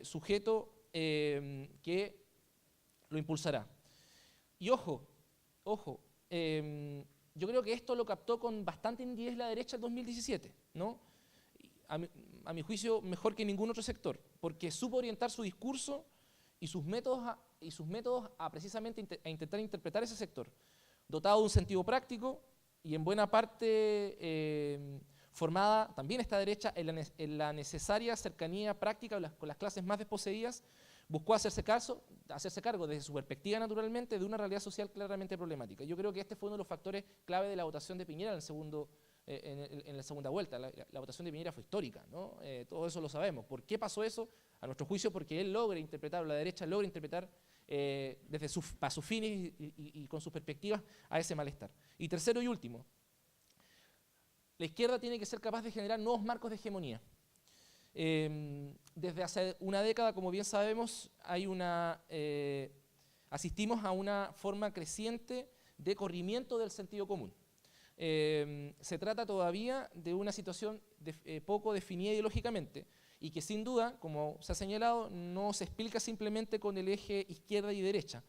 sujeto que lo impulsará. Y ojo, yo creo que esto lo captó con bastante nitidez la derecha en 2017, ¿no? A mi juicio, mejor que ningún otro sector, porque supo orientar su discurso y sus métodos a precisamente a intentar interpretar ese sector, dotado de un sentido práctico y en buena parte formada también esta derecha en la necesaria cercanía práctica con las clases más desposeídas, buscó hacerse cargo desde su perspectiva naturalmente de una realidad social claramente problemática. Yo creo que este fue uno de los factores clave de la votación de Piñera en la segunda vuelta. La votación de Piñera fue histórica, ¿no? Todo eso lo sabemos. ¿Por qué pasó eso? A nuestro juicio, porque él logra interpretar, o la derecha logra interpretar para sus fines y con sus perspectivas a ese malestar. Y tercero y último, la izquierda tiene que ser capaz de generar nuevos marcos de hegemonía. Desde hace una década, como bien sabemos, asistimos a una forma creciente de corrimiento del sentido común. Se trata todavía de una situación poco definida ideológicamente y que sin duda, como se ha señalado, no se explica simplemente con el eje izquierda y derecha,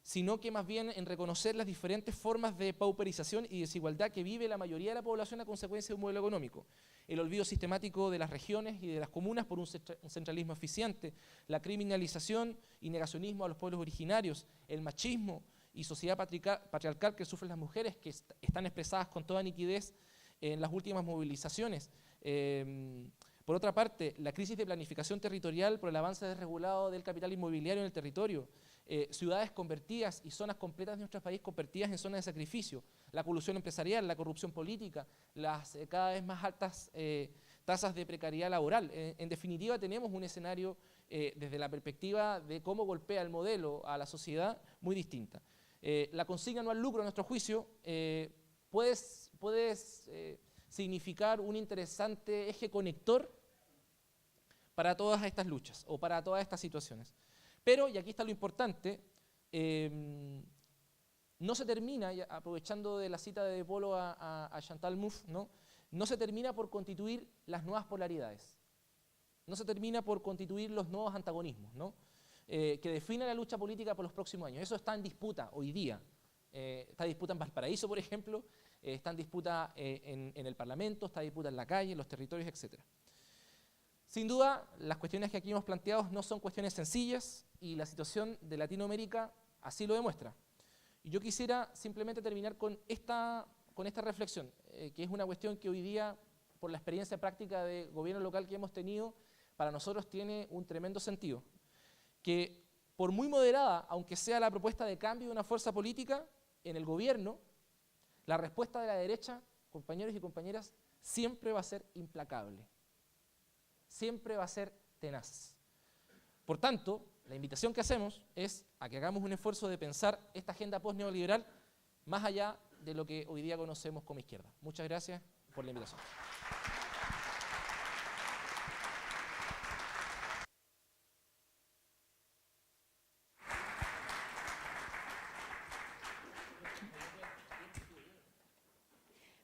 sino que más bien en reconocer las diferentes formas de pauperización y desigualdad que vive la mayoría de la población a consecuencia de un modelo económico. El olvido sistemático de las regiones y de las comunas por un centralismo eficiente, la criminalización y negacionismo a los pueblos originarios, el machismo y sociedad patriarcal que sufren las mujeres, que están expresadas con toda nitidez en las últimas movilizaciones. Por otra parte, la crisis de planificación territorial por el avance desregulado del capital inmobiliario en el territorio, ciudades convertidas y zonas completas de nuestro país convertidas en zonas de sacrificio, la colusión empresarial, la corrupción política, las cada vez más altas tasas de precariedad laboral. En definitiva, tenemos un escenario desde la perspectiva de cómo golpea el modelo a la sociedad muy distinta. La consigna no al lucro, a nuestro juicio, puede significar un interesante eje conector para todas estas luchas o para todas estas situaciones. Pero, y aquí está lo importante, no se termina, aprovechando de la cita de De Polo a Chantal Mouffe, no se termina por constituir las nuevas polaridades, no se termina por constituir los nuevos antagonismos, ¿no? Que definen la lucha política por los próximos años. Eso está en disputa hoy día. Está en disputa en Valparaíso, por ejemplo, está en disputa en el Parlamento, está en disputa en la calle, en los territorios, etc. Sin duda, las cuestiones que aquí hemos planteado no son cuestiones sencillas y la situación de Latinoamérica así lo demuestra. Y yo quisiera simplemente terminar con esta reflexión, que es una cuestión que hoy día, por la experiencia práctica de gobierno local que hemos tenido, para nosotros tiene un tremendo sentido. Que por muy moderada, aunque sea la propuesta de cambio de una fuerza política, en el gobierno, la respuesta de la derecha, compañeros y compañeras, siempre va a ser implacable, siempre va a ser tenaz. Por tanto, la invitación que hacemos es a que hagamos un esfuerzo de pensar esta agenda post-neoliberal más allá de lo que hoy día conocemos como izquierda. Muchas gracias por la invitación.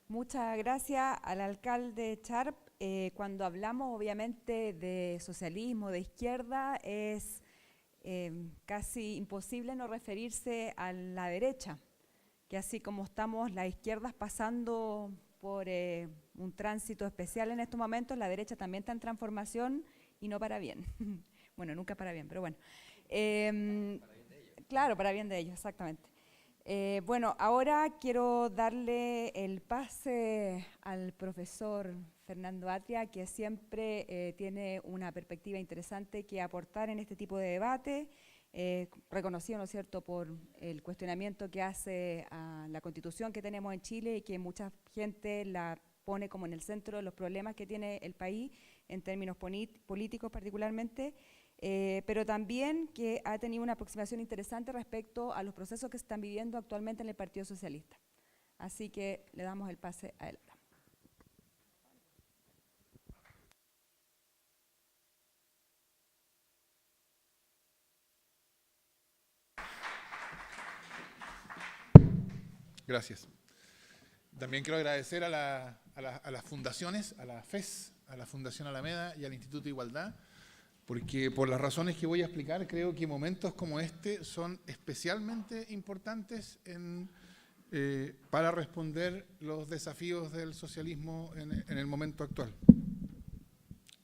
Muchas gracias al alcalde Charp. Cuando hablamos obviamente de socialismo, de izquierda, es casi imposible no referirse a la derecha, que así como estamos las izquierdas pasando por un tránsito especial en estos momentos, la derecha también está en transformación y no para bien. Bueno, nunca para bien, pero bueno. Claro, para bien de ellos, exactamente. Bueno, ahora quiero darle el pase al profesor Fernando Atria, que siempre tiene una perspectiva interesante que aportar en este tipo de debate, reconocido, ¿no es cierto?, por el cuestionamiento que hace a la Constitución que tenemos en Chile y que mucha gente la pone como en el centro de los problemas que tiene el país, en términos políticos particularmente, pero también que ha tenido una aproximación interesante respecto a los procesos que se están viviendo actualmente en el Partido Socialista. Así que le damos el pase a él. Gracias. También quiero agradecer a las fundaciones, a la FES, a la Fundación Alameda y al Instituto de Igualdad, porque por las razones que voy a explicar, creo que momentos como este son especialmente importantes para responder los desafíos del socialismo en el momento actual.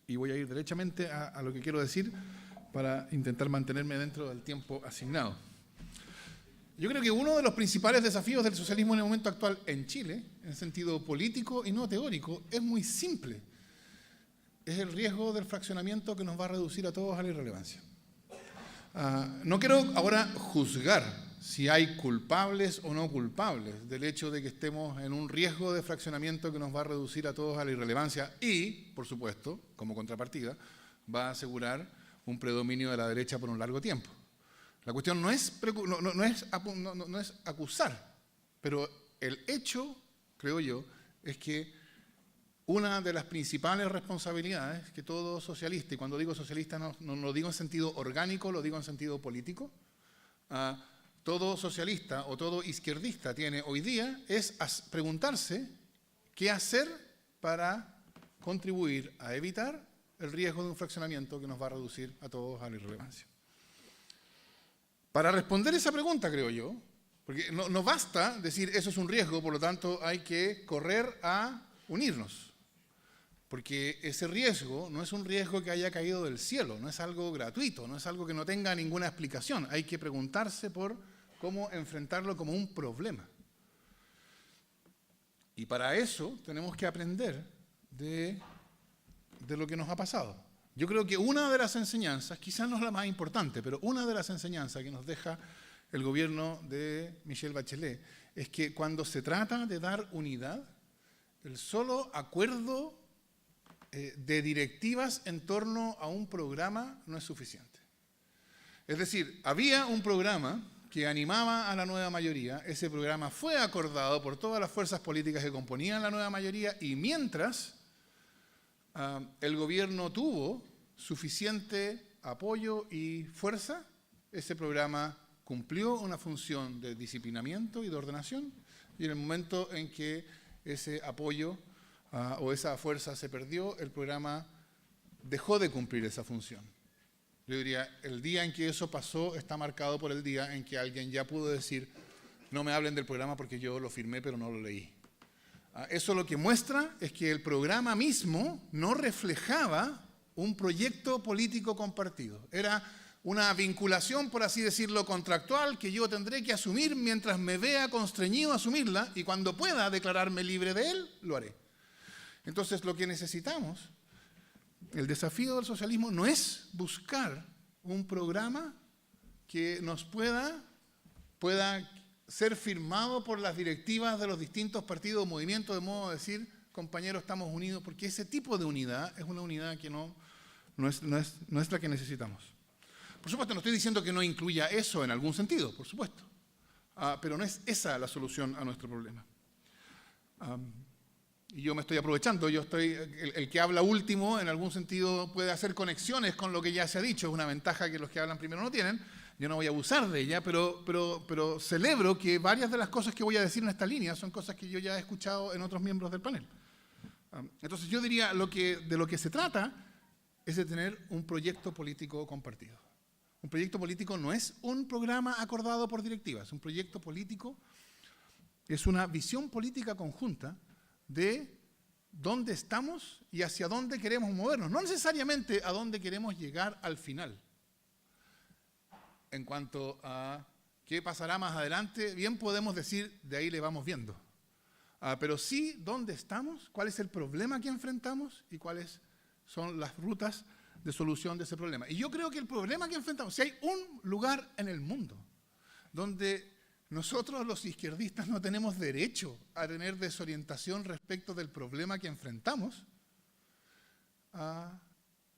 Y voy a ir derechamente a lo que quiero decir para intentar mantenerme dentro del tiempo asignado. Yo creo que uno de los principales desafíos del socialismo en el momento actual en Chile, en sentido político y no teórico, es muy simple. Es el riesgo del fraccionamiento que nos va a reducir a todos a la irrelevancia. No quiero ahora juzgar si hay culpables o no culpables del hecho de que estemos en un riesgo de fraccionamiento que nos va a reducir a todos a la irrelevancia y, por supuesto, como contrapartida, va a asegurar un predominio de la derecha por un largo tiempo. La cuestión no es acusar, pero el hecho, creo yo, es que una de las principales responsabilidades que todo socialista, y cuando digo socialista no lo digo en sentido orgánico, lo digo en sentido político, todo socialista o todo izquierdista tiene hoy día es preguntarse qué hacer para contribuir a evitar el riesgo de un fraccionamiento que nos va a reducir a todos a la irrelevancia. Para responder esa pregunta, creo yo, porque no basta decir eso es un riesgo, por lo tanto hay que correr a unirnos. Porque ese riesgo no es un riesgo que haya caído del cielo, no es algo gratuito, no es algo que no tenga ninguna explicación. Hay que preguntarse por cómo enfrentarlo como un problema. Y para eso tenemos que aprender de lo que nos ha pasado. Yo creo que una de las enseñanzas, quizás no es la más importante, pero una de las enseñanzas que nos deja el gobierno de Michelle Bachelet es que cuando se trata de dar unidad, el solo acuerdo de directivas en torno a un programa no es suficiente. Es decir, había un programa que animaba a la nueva mayoría, ese programa fue acordado por todas las fuerzas políticas que componían la nueva mayoría y mientras el gobierno tuvo suficiente apoyo y fuerza, ese programa cumplió una función de disciplinamiento y de ordenación, y en el momento en que ese apoyo o esa fuerza se perdió, el programa dejó de cumplir esa función. Yo diría, el día en que eso pasó está marcado por el día en que alguien ya pudo decir, no me hablen del programa porque yo lo firmé pero no lo leí. Eso lo que muestra es que el programa mismo no reflejaba un proyecto político compartido. Era una vinculación, por así decirlo, contractual que yo tendré que asumir mientras me vea constreñido a asumirla y cuando pueda declararme libre de él, lo haré. Entonces, lo que necesitamos, el desafío del socialismo no es buscar un programa que nos pueda ser firmado por las directivas de los distintos partidos o movimientos, de modo de decir, compañeros, estamos unidos, porque ese tipo de unidad es una unidad que no es la que necesitamos. Por supuesto, no estoy diciendo que no incluya eso en algún sentido, por supuesto, pero no es esa la solución a nuestro problema. Y yo me estoy aprovechando, el que habla último en algún sentido puede hacer conexiones con lo que ya se ha dicho, es una ventaja que los que hablan primero no tienen. Yo no voy a abusar de ella, pero celebro que varias de las cosas que voy a decir en esta línea son cosas que yo ya he escuchado en otros miembros del panel. Entonces yo diría, de lo que se trata es de tener un proyecto político compartido. Un proyecto político no es un programa acordado por directivas, un proyecto político es una visión política conjunta de dónde estamos y hacia dónde queremos movernos, no necesariamente a dónde queremos llegar al final. En cuanto a qué pasará más adelante, bien podemos decir, de ahí le vamos viendo. Pero sí, dónde estamos, cuál es el problema que enfrentamos y cuáles son las rutas de solución de ese problema. Y yo creo que el problema que enfrentamos, si hay un lugar en el mundo donde nosotros los izquierdistas no tenemos derecho a tener desorientación respecto del problema que enfrentamos,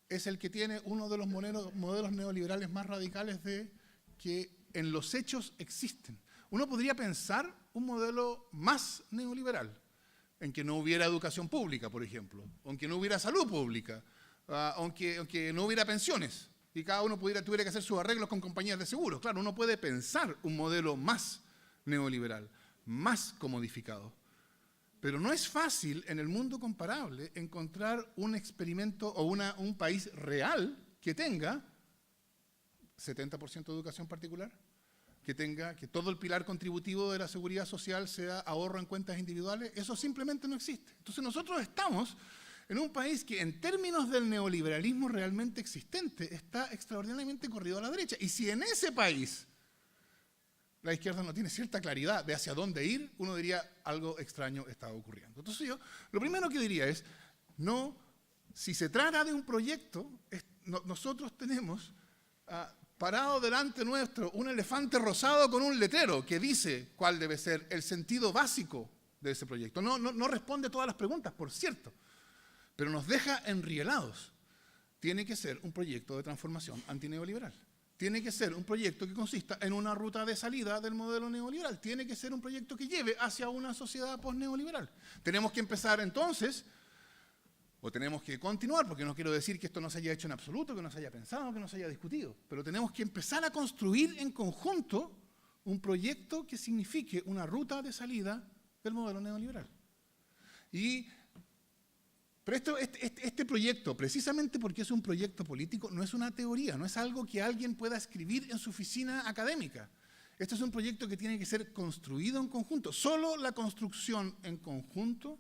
es el que tiene uno de los modelos neoliberales más radicales de que en los hechos existen. Uno podría pensar un modelo más neoliberal, en que no hubiera educación pública, por ejemplo, aunque no hubiera salud pública, aunque no hubiera pensiones, y cada uno tuviera que hacer sus arreglos con compañías de seguros. Claro, uno puede pensar un modelo más neoliberal, más comodificado. Pero no es fácil en el mundo comparable encontrar un experimento o un país real que tenga 70% de educación particular, que todo el pilar contributivo de la seguridad social sea ahorro en cuentas individuales. Eso simplemente no existe. Entonces nosotros estamos en un país que en términos del neoliberalismo realmente existente está extraordinariamente corrido a la derecha. Y si en ese país la izquierda no tiene cierta claridad de hacia dónde ir, uno diría algo extraño está ocurriendo. Entonces yo, lo primero que diría es, si se trata de un proyecto, nosotros tenemos parado delante nuestro un elefante rosado con un letrero que dice cuál debe ser el sentido básico de ese proyecto. No responde a todas las preguntas, por cierto, pero nos deja enrielados. Tiene que ser un proyecto de transformación antineoliberal. Tiene que ser un proyecto que consista en una ruta de salida del modelo neoliberal. Tiene que ser un proyecto que lleve hacia una sociedad postneoliberal. Tenemos que empezar entonces, o tenemos que continuar, porque no quiero decir que esto no se haya hecho en absoluto, que no se haya pensado, que no se haya discutido, pero tenemos que empezar a construir en conjunto un proyecto que signifique una ruta de salida del modelo neoliberal. Pero este proyecto, precisamente porque es un proyecto político, no es una teoría, no es algo que alguien pueda escribir en su oficina académica. Este es un proyecto que tiene que ser construido en conjunto. Solo la construcción en conjunto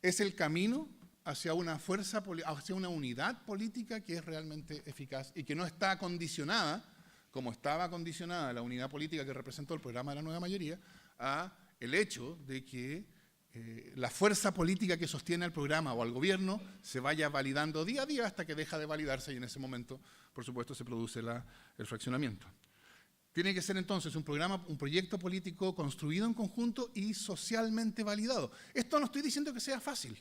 es el camino hacia una fuerza, hacia una unidad política que es realmente eficaz y que no está condicionada, como estaba condicionada la unidad política que representó el programa de la nueva mayoría, a el hecho de que la fuerza política que sostiene al programa o al gobierno se vaya validando día a día hasta que deja de validarse y en ese momento, por supuesto, se produce el fraccionamiento. Tiene que ser entonces un proyecto político construido en conjunto y socialmente validado. Esto no estoy diciendo que sea fácil.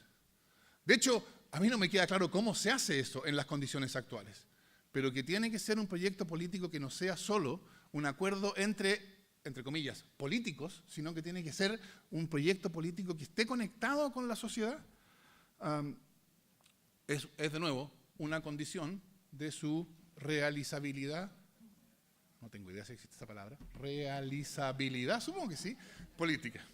De hecho, a mí no me queda claro cómo se hace eso en las condiciones actuales, pero que tiene que ser un proyecto político que no sea solo un acuerdo entre comillas, políticos, sino que tiene que ser un proyecto político que esté conectado con la sociedad. Es de nuevo una condición de su realizabilidad. No tengo idea si existe esa palabra. Realizabilidad, supongo que sí, política.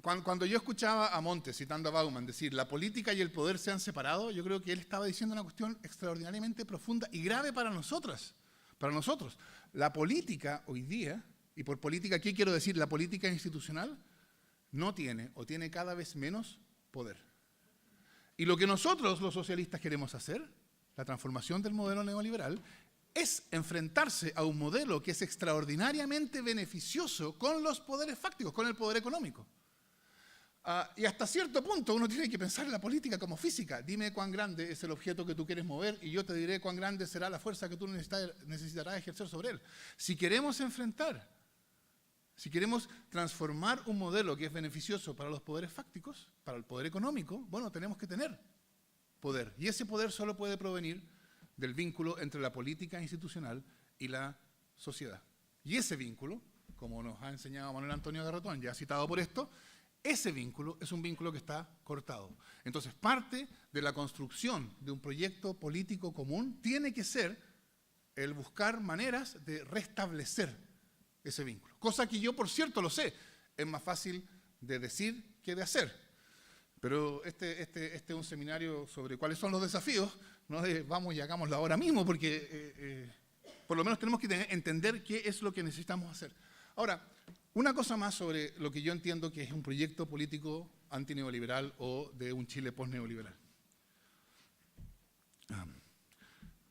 Cuando yo escuchaba a Montes, citando a Bauman, decir la política y el poder se han separado, yo creo que él estaba diciendo una cuestión extraordinariamente profunda y grave para nosotros. La política hoy día, y por política, ¿qué quiero decir? La política institucional no tiene o tiene cada vez menos poder. Y lo que nosotros, los socialistas, queremos hacer, la transformación del modelo neoliberal, es enfrentarse a un modelo que es extraordinariamente beneficioso con los poderes fácticos, con el poder económico. Y hasta cierto punto uno tiene que pensar en la política como física. Dime cuán grande es el objeto que tú quieres mover y yo te diré cuán grande será la fuerza que tú necesitarás ejercer sobre él. Si queremos enfrentar si queremos transformar un modelo que es beneficioso para los poderes fácticos, para el poder económico, bueno, tenemos que tener poder. Y ese poder solo puede provenir del vínculo entre la política institucional y la sociedad. Y ese vínculo, como nos ha enseñado Manuel Antonio Garretón, ya citado por esto, ese vínculo es un vínculo que está cortado. Entonces, parte de la construcción de un proyecto político común tiene que ser el buscar maneras de restablecer ese vínculo. Cosa que yo, por cierto, lo sé, es más fácil de decir que de hacer. Pero este es un seminario sobre cuáles son los desafíos, no de vamos y hagámoslo ahora mismo, porque por lo menos tenemos que entender qué es lo que necesitamos hacer. Ahora, una cosa más sobre lo que yo entiendo que es un proyecto político antineoliberal o de un Chile postneoliberal.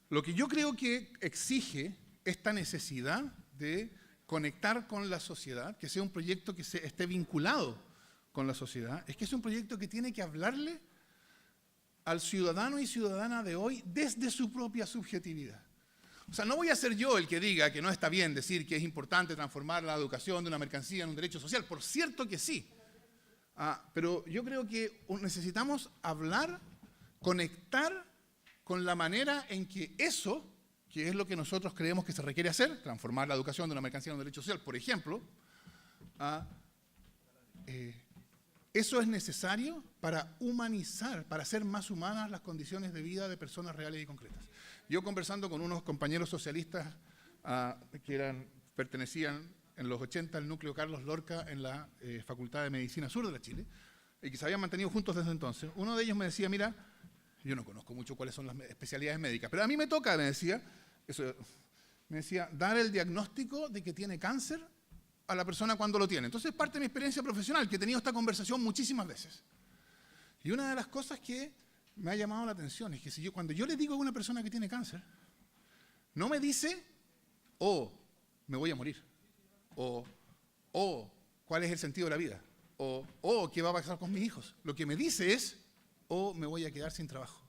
Lo que yo creo que exige esta necesidad de conectar con la sociedad, que sea un proyecto que esté vinculado con la sociedad, es que es un proyecto que tiene que hablarle al ciudadano y ciudadana de hoy desde su propia subjetividad. O sea, no voy a ser yo el que diga que no está bien decir que es importante transformar la educación de una mercancía en un derecho social. Por cierto que sí. Pero yo creo que necesitamos hablar, conectar con la manera en que eso, que es lo que nosotros creemos que se requiere hacer, transformar la educación de una mercancía en un derecho social, por ejemplo, eso es necesario para humanizar, para hacer más humanas las condiciones de vida de personas reales y concretas. Yo conversando con unos compañeros socialistas que pertenecían en los 80 al núcleo Carlos Lorca en la Facultad de Medicina Sur de la Chile, y que se habían mantenido juntos desde entonces, uno de ellos me decía, mira, yo no conozco mucho cuáles son las especialidades médicas, pero a mí me toca, me decía, dar el diagnóstico de que tiene cáncer a la persona cuando lo tiene. Entonces es parte de mi experiencia profesional, que he tenido esta conversación muchísimas veces. Y una de las cosas que me ha llamado la atención es que cuando yo le digo a una persona que tiene cáncer, no me dice, me voy a morir, ¿cuál es el sentido de la vida? ¿Qué va a pasar con mis hijos? Lo que me dice es, me voy a quedar sin trabajo.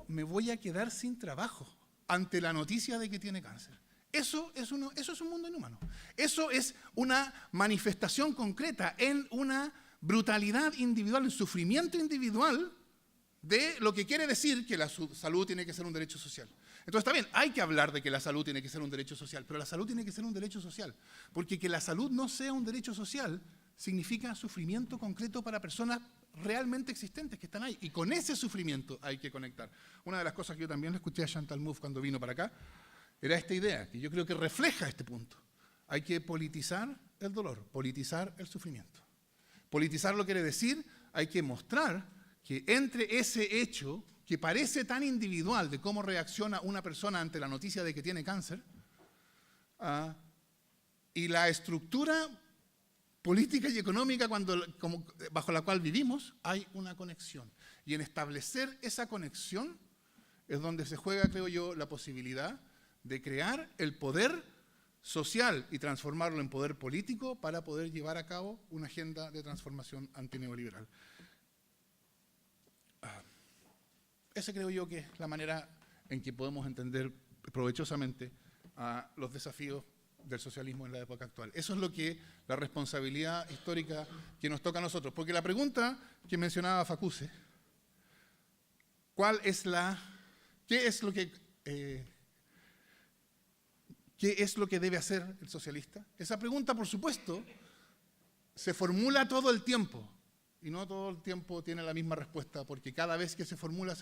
Me voy a quedar sin trabajo ante la noticia de que tiene cáncer. Eso es un mundo inhumano. Eso es una manifestación concreta en una brutalidad individual, en sufrimiento individual de lo que quiere decir que la salud tiene que ser un derecho social. Entonces está bien, hay que hablar de que la salud tiene que ser un derecho social, pero la salud tiene que ser un derecho social, porque que la salud no sea un derecho social significa sufrimiento concreto para personas realmente existentes que están ahí, y con ese sufrimiento hay que conectar. Una de las cosas que yo también le escuché a Chantal Mouffe cuando vino para acá, era esta idea, que yo creo que refleja este punto. Hay que politizar el dolor, politizar el sufrimiento. Politizarlo quiere decir, hay que mostrar que entre ese hecho, que parece tan individual de cómo reacciona una persona ante la noticia de que tiene cáncer, y la estructura política y económica bajo la cual vivimos, hay una conexión. Y en establecer esa conexión es donde se juega, creo yo, la posibilidad de crear el poder social y transformarlo en poder político para poder llevar a cabo una agenda de transformación antineoliberal. Esa creo yo que es la manera en que podemos entender provechosamente los desafíos del socialismo en la época actual. Eso es la responsabilidad histórica que nos toca a nosotros. Porque la pregunta que mencionaba Facuse, ¿qué es lo que debe hacer el socialista? Esa pregunta, por supuesto, se formula todo el tiempo. Y no todo el tiempo tiene la misma respuesta, porque cada vez que se formula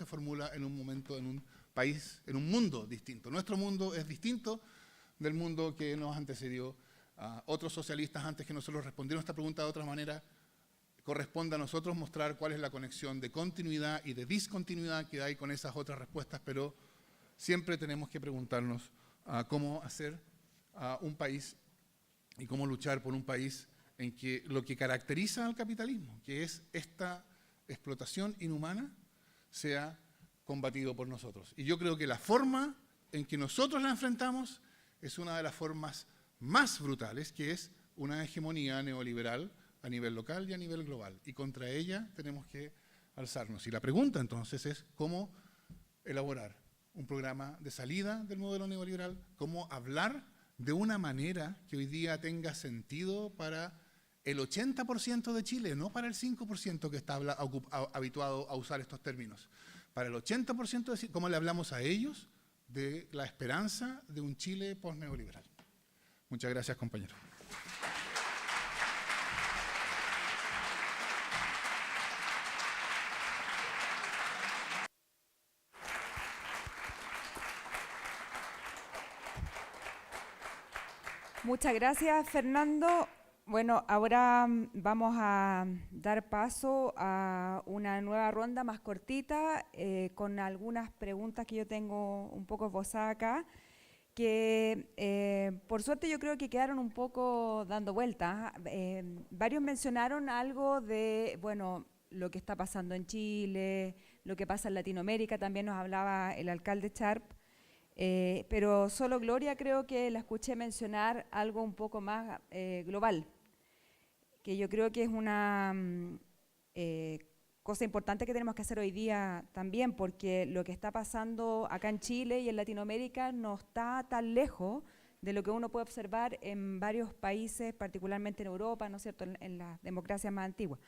en un momento, en un país, en un mundo distinto. Nuestro mundo es distinto del mundo que nos antecedió. Otros socialistas antes que nosotros respondieron esta pregunta de otra manera. Corresponde a nosotros mostrar cuál es la conexión de continuidad y de discontinuidad que hay con esas otras respuestas, pero siempre tenemos que preguntarnos cómo hacer un país y cómo luchar por un país en que lo que caracteriza al capitalismo, que es esta explotación inhumana, sea combatido por nosotros. Y yo creo que la forma en que nosotros la enfrentamos es una de las formas más brutales, que es una hegemonía neoliberal a nivel local y a nivel global. Y contra ella tenemos que alzarnos. Y la pregunta entonces es cómo elaborar un programa de salida del modelo neoliberal, cómo hablar de una manera que hoy día tenga sentido para el 80% de Chile, no para el 5% que está habituado a usar estos términos. Para el 80% de Chile, ¿cómo le hablamos a ellos de la esperanza de un Chile post-neoliberal? Muchas gracias, compañero. Muchas gracias, Fernando. Bueno, ahora vamos a dar paso a una nueva ronda más cortita con algunas preguntas que yo tengo un poco esbozadas acá, que por suerte yo creo que quedaron un poco dando vueltas. Varios mencionaron algo de, bueno, lo que está pasando en Chile, lo que pasa en Latinoamérica, también nos hablaba el alcalde Sharp. Pero solo Gloria creo que la escuché mencionar algo un poco más global, que yo creo que es una cosa importante que tenemos que hacer hoy día también, porque lo que está pasando acá en Chile y en Latinoamérica no está tan lejos de lo que uno puede observar en varios países, particularmente en Europa, ¿no es cierto?, en las democracias más antiguas.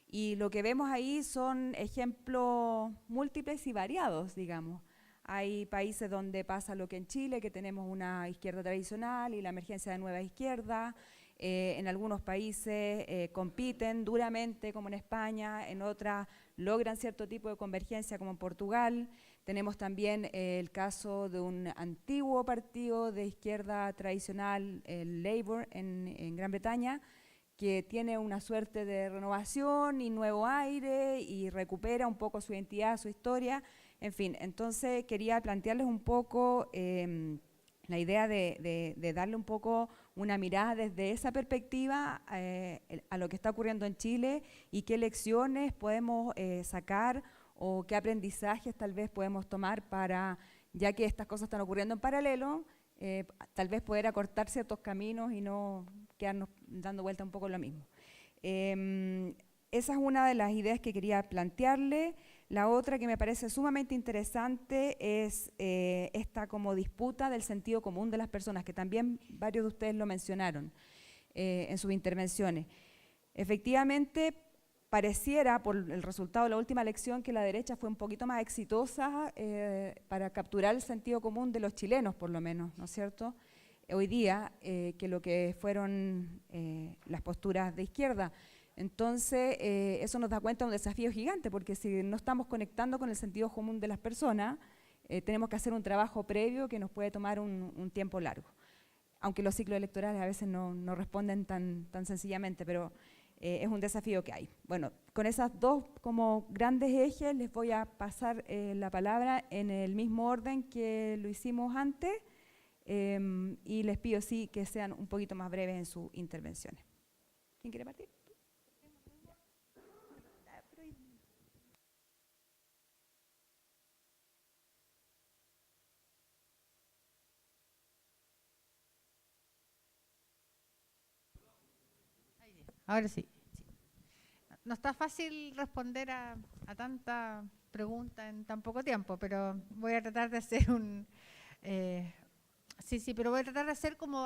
Y lo que vemos ahí son ejemplos múltiples y variados, digamos. Hay países donde pasa lo que en Chile, que tenemos una izquierda tradicional y la emergencia de nueva izquierda. En algunos países compiten duramente, como en España, en otras logran cierto tipo de convergencia, como en Portugal. Tenemos también el caso de un antiguo partido de izquierda tradicional, el Labour, en Gran Bretaña, que tiene una suerte de renovación y nuevo aire y recupera un poco su identidad, su historia. En fin, entonces quería plantearles un poco la idea de darle un poco una mirada desde esa perspectiva a lo que está ocurriendo en Chile y qué lecciones podemos sacar o qué aprendizajes tal vez podemos tomar para, ya que estas cosas están ocurriendo en paralelo, tal vez poder acortar ciertos caminos y no quedarnos dando vuelta un poco en lo mismo. Esa es una de las ideas que quería plantearle. La otra que me parece sumamente interesante es esta como disputa del sentido común de las personas, que también varios de ustedes lo mencionaron en sus intervenciones. Efectivamente, pareciera, por el resultado de la última elección, que la derecha fue un poquito más exitosa para capturar el sentido común de los chilenos, por lo menos, ¿no es cierto?, hoy día, que lo que fueron las posturas de izquierda. Entonces, eso nos da cuenta de un desafío gigante, porque si no estamos conectando con el sentido común de las personas, tenemos que hacer un trabajo previo que nos puede tomar un tiempo largo. Aunque los ciclos electorales a veces no responden tan sencillamente, pero es un desafío que hay. Bueno, con esas dos como grandes ejes les voy a pasar la palabra en el mismo orden que lo hicimos antes y les pido sí que sean un poquito más breves en sus intervenciones. ¿Quién quiere partir? Ahora sí. No está fácil responder a tanta pregunta en tan poco tiempo, pero voy a tratar de hacer pero voy a tratar de hacer como,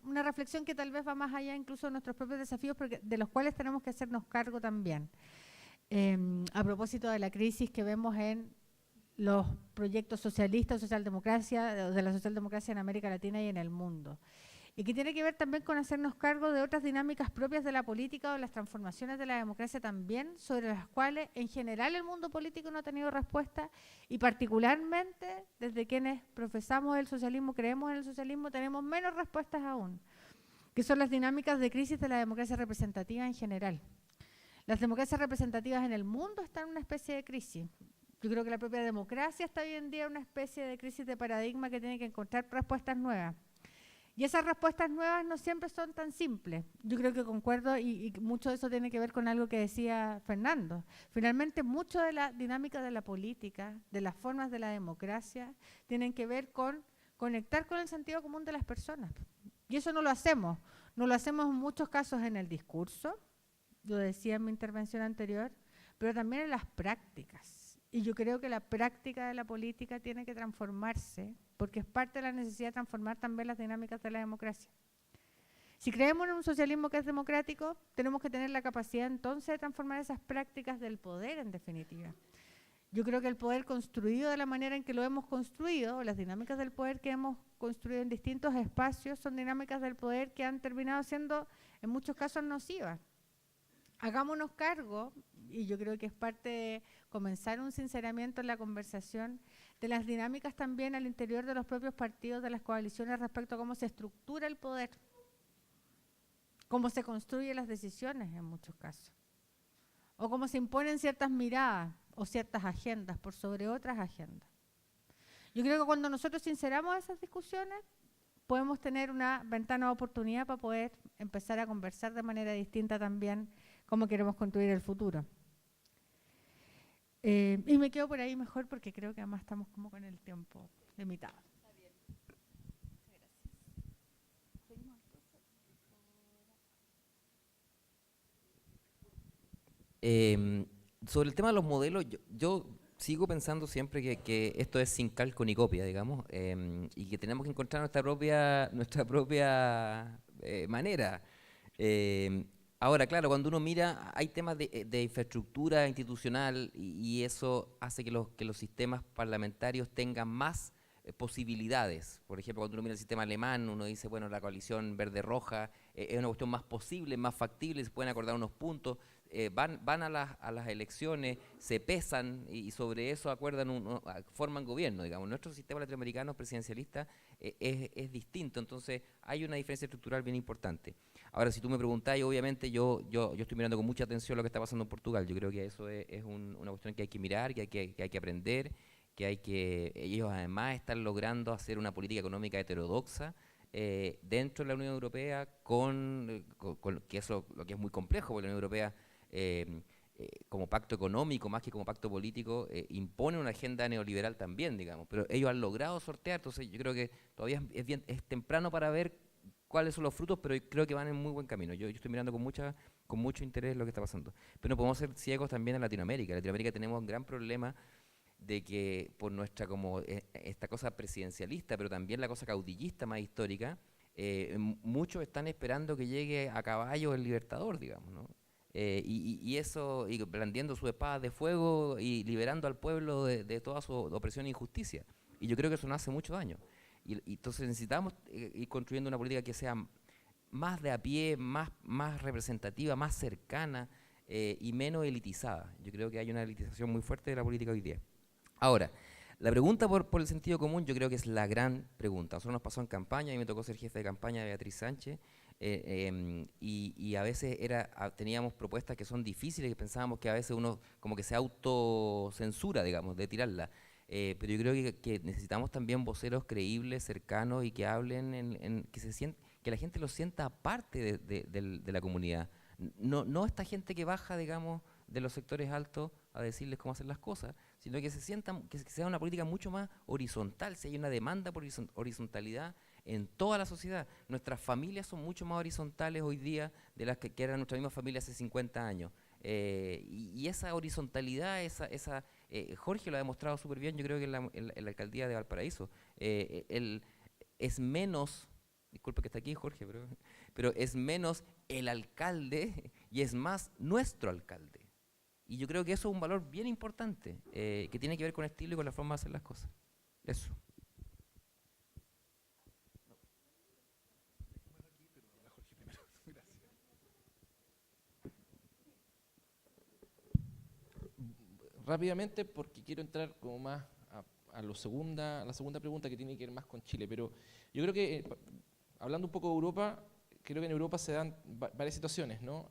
una reflexión que tal vez va más allá incluso de nuestros propios desafíos, porque de los cuales tenemos que hacernos cargo también. A propósito de la crisis que vemos en los proyectos socialistas, socialdemocracia, de la socialdemocracia en América Latina y en el mundo. Y que tiene que ver también con hacernos cargo de otras dinámicas propias de la política o de las transformaciones de la democracia también, sobre las cuales en general el mundo político no ha tenido respuesta y particularmente desde quienes profesamos el socialismo, creemos en el socialismo, tenemos menos respuestas aún, que son las dinámicas de crisis de la democracia representativa en general. Las democracias representativas en el mundo están en una especie de crisis. Yo creo que la propia democracia está hoy en día en una especie de crisis de paradigma que tiene que encontrar respuestas nuevas. Y esas respuestas nuevas no siempre son tan simples. Yo creo que concuerdo y mucho de eso tiene que ver con algo que decía Fernando. Finalmente, mucho de la dinámica de la política, de las formas de la democracia, tienen que ver con conectar con el sentido común de las personas. Y eso no lo hacemos. No lo hacemos en muchos casos en el discurso, lo decía en mi intervención anterior, pero también en las prácticas. Y yo creo que la práctica de la política tiene que transformarse porque es parte de la necesidad de transformar también las dinámicas de la democracia. Si creemos en un socialismo que es democrático, tenemos que tener la capacidad entonces de transformar esas prácticas del poder, en definitiva. Yo creo que el poder construido de la manera en que lo hemos construido, las dinámicas del poder que hemos construido en distintos espacios, son dinámicas del poder que han terminado siendo, en muchos casos, nocivas. Hagámonos cargo, y yo creo que es parte de comenzar un sinceramiento en la conversación, de las dinámicas también al interior de los propios partidos, de las coaliciones respecto a cómo se estructura el poder, cómo se construyen las decisiones en muchos casos, o cómo se imponen ciertas miradas o ciertas agendas por sobre otras agendas. Yo creo que cuando nosotros sinceramos esas discusiones, podemos tener una ventana de oportunidad para poder empezar a conversar de manera distinta también cómo queremos construir el futuro. Y me quedo por ahí mejor porque creo que además estamos como con el tiempo limitado. Sobre el tema de los modelos, yo sigo pensando siempre que esto es sin calco ni copia, digamos, y que tenemos que encontrar nuestra propia manera. Ahora, claro, cuando uno mira, hay temas de infraestructura institucional y eso hace que los sistemas parlamentarios tengan más posibilidades. Por ejemplo, cuando uno mira el sistema alemán, uno dice, bueno, la coalición verde-roja es una cuestión más posible, más factible, se pueden acordar unos puntos. Van a las elecciones, se pesan y sobre eso acuerdan forman gobierno, digamos. Nuestro sistema latinoamericano presidencialista es distinto, entonces hay una diferencia estructural bien importante. Ahora, si tú me preguntás, obviamente yo estoy mirando con mucha atención lo que está pasando en Portugal. Yo creo que eso es una cuestión que hay que mirar, que hay que aprender, ellos además están logrando hacer una política económica heterodoxa dentro de la Unión Europea, que eso lo que es muy complejo, porque la Unión Europea como pacto económico, más que como pacto político, impone una agenda neoliberal también, digamos, pero ellos han logrado sortear, entonces yo creo que todavía es temprano para ver cuáles son los frutos, pero creo que van en muy buen camino. Yo estoy mirando con mucho interés lo que está pasando. Pero no podemos ser ciegos también en Latinoamérica. En Latinoamérica tenemos un gran problema de que por nuestra esta cosa presidencialista, pero también la cosa caudillista más histórica, muchos están esperando que llegue a caballo el libertador, digamos, ¿no? Y eso, y blandiendo su espada de fuego y liberando al pueblo de toda su opresión e injusticia. Y yo creo que eso no hace mucho daño. Y entonces necesitamos ir construyendo una política que sea más de a pie, más representativa, más cercana y menos elitizada. Yo creo que hay una elitización muy fuerte de la política hoy día. Ahora, la pregunta por el sentido común yo creo que es la gran pregunta. A nosotros nos pasó en campaña, a mí me tocó ser jefe de campaña de Beatriz Sánchez, y a veces teníamos propuestas que son difíciles y pensábamos que a veces uno como que se autocensura, digamos, de tirarla. Pero yo creo que necesitamos también voceros creíbles, cercanos y que hablen, que la gente los sienta parte de la comunidad. No esta gente que baja, digamos, de los sectores altos a decirles cómo hacer las cosas, sino que que sea una política mucho más horizontal, si hay una demanda por horizontalidad en toda la sociedad. Nuestras familias son mucho más horizontales hoy día de las que eran nuestra misma familia hace 50 años. Y esa horizontalidad, Jorge lo ha demostrado súper bien, yo creo que en la alcaldía de Valparaíso. Es menos, disculpe que está aquí Jorge, pero es menos el alcalde y es más nuestro alcalde. Y yo creo que eso es un valor bien importante, que tiene que ver con el estilo y con la forma de hacer las cosas. Eso. Rápidamente, porque quiero entrar como más a la segunda pregunta que tiene que ver más con Chile, pero yo creo que, hablando un poco de Europa, creo que en Europa se dan varias situaciones, ¿no?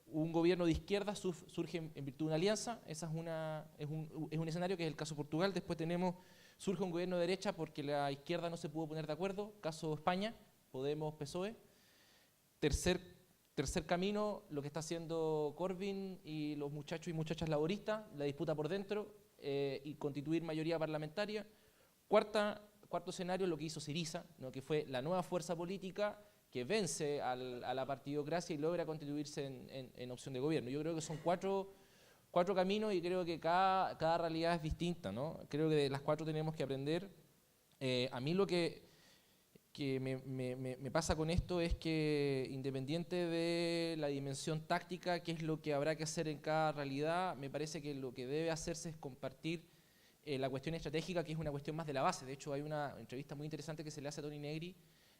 Un gobierno de izquierda surge en virtud de una alianza, esa es un escenario que es el caso de Portugal. Después surge un gobierno de derecha porque la izquierda no se pudo poner de acuerdo, caso España, Podemos, PSOE. Tercer camino, lo que está haciendo Corbyn y los muchachos y muchachas laboristas, la disputa por dentro y constituir mayoría parlamentaria. Cuarto escenario, lo que hizo Syriza, ¿no? Que fue la nueva fuerza política que vence a la partidocracia y logra constituirse en opción de gobierno. Yo creo que son cuatro 4 caminos y creo que cada realidad es distinta, ¿no? Creo que de las 4 tenemos que aprender. A mí lo que me pasa con esto es que, independiente de la dimensión táctica, qué es lo que habrá que hacer en cada realidad, me parece que lo que debe hacerse es compartir la cuestión estratégica, que es una cuestión más de la base. De hecho, hay una entrevista muy interesante que se le hace a Tony Negri.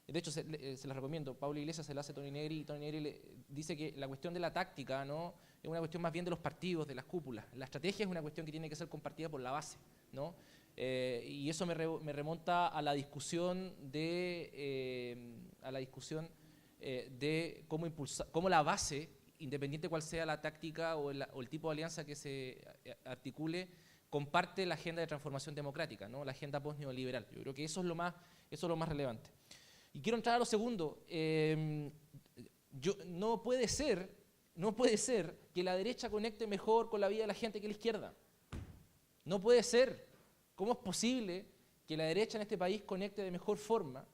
De hecho, se las recomiendo. Pablo Iglesias se la hace a Tony Negri, y Tony Negri le dice que la cuestión de la táctica, ¿no?, es una cuestión más bien de los partidos, de las cúpulas. La estrategia es una cuestión que tiene que ser compartida por la base, ¿no? Y eso me remonta a la discusión de cómo la base, independiente cuál sea la táctica o el tipo de alianza que se articule, comparte la agenda de transformación democrática, ¿no?, la agenda post-neoliberal. Yo creo que eso es lo más relevante. Y quiero entrar a lo segundo. No puede ser que la derecha conecte mejor con la vida de la gente que la izquierda. No puede ser. ¿Cómo es posible que la derecha en este país conecte de mejor forma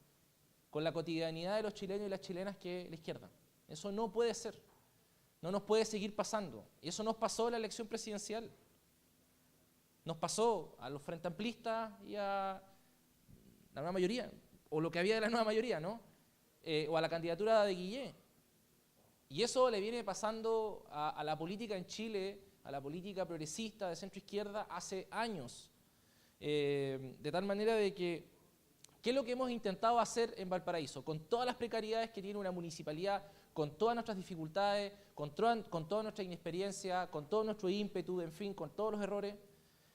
con la cotidianidad de los chilenos y las chilenas que la izquierda? Eso no puede ser. No nos puede seguir pasando. Y eso nos pasó en la elección presidencial. Nos pasó a los frente amplistas y a la nueva mayoría, o lo que había de la nueva mayoría, ¿no? O a la candidatura de Guillé. Y eso le viene pasando a la política en Chile, a la política progresista de centro-izquierda hace años. De tal manera de que, ¿qué es lo que hemos intentado hacer en Valparaíso? Con todas las precariedades que tiene una municipalidad, con todas nuestras dificultades, con toda nuestra inexperiencia, con todo nuestro ímpetu, en fin, con todos los errores,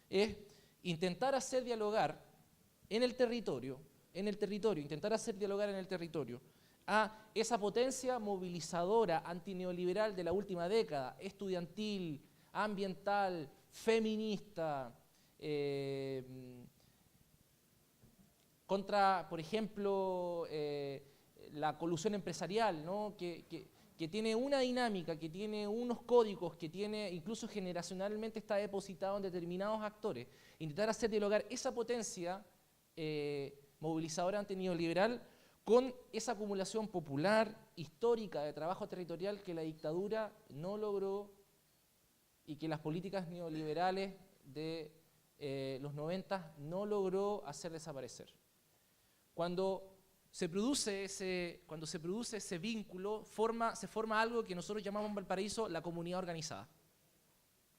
es intentar hacer dialogar en el territorio, intentar hacer dialogar en el territorio a esa potencia movilizadora antineoliberal de la última década, estudiantil, ambiental, feminista, contra, por ejemplo, la colusión empresarial, ¿no?, que tiene una dinámica, que tiene unos códigos, que tiene, incluso generacionalmente está depositado en determinados actores. Intentar hacer dialogar esa potencia movilizadora antineoliberal con esa acumulación popular, histórica, de trabajo territorial que la dictadura no logró y que las políticas neoliberales de los 90 no logró hacer desaparecer. Cuando se produce ese vínculo, se forma algo que nosotros llamamos en Valparaíso la comunidad organizada.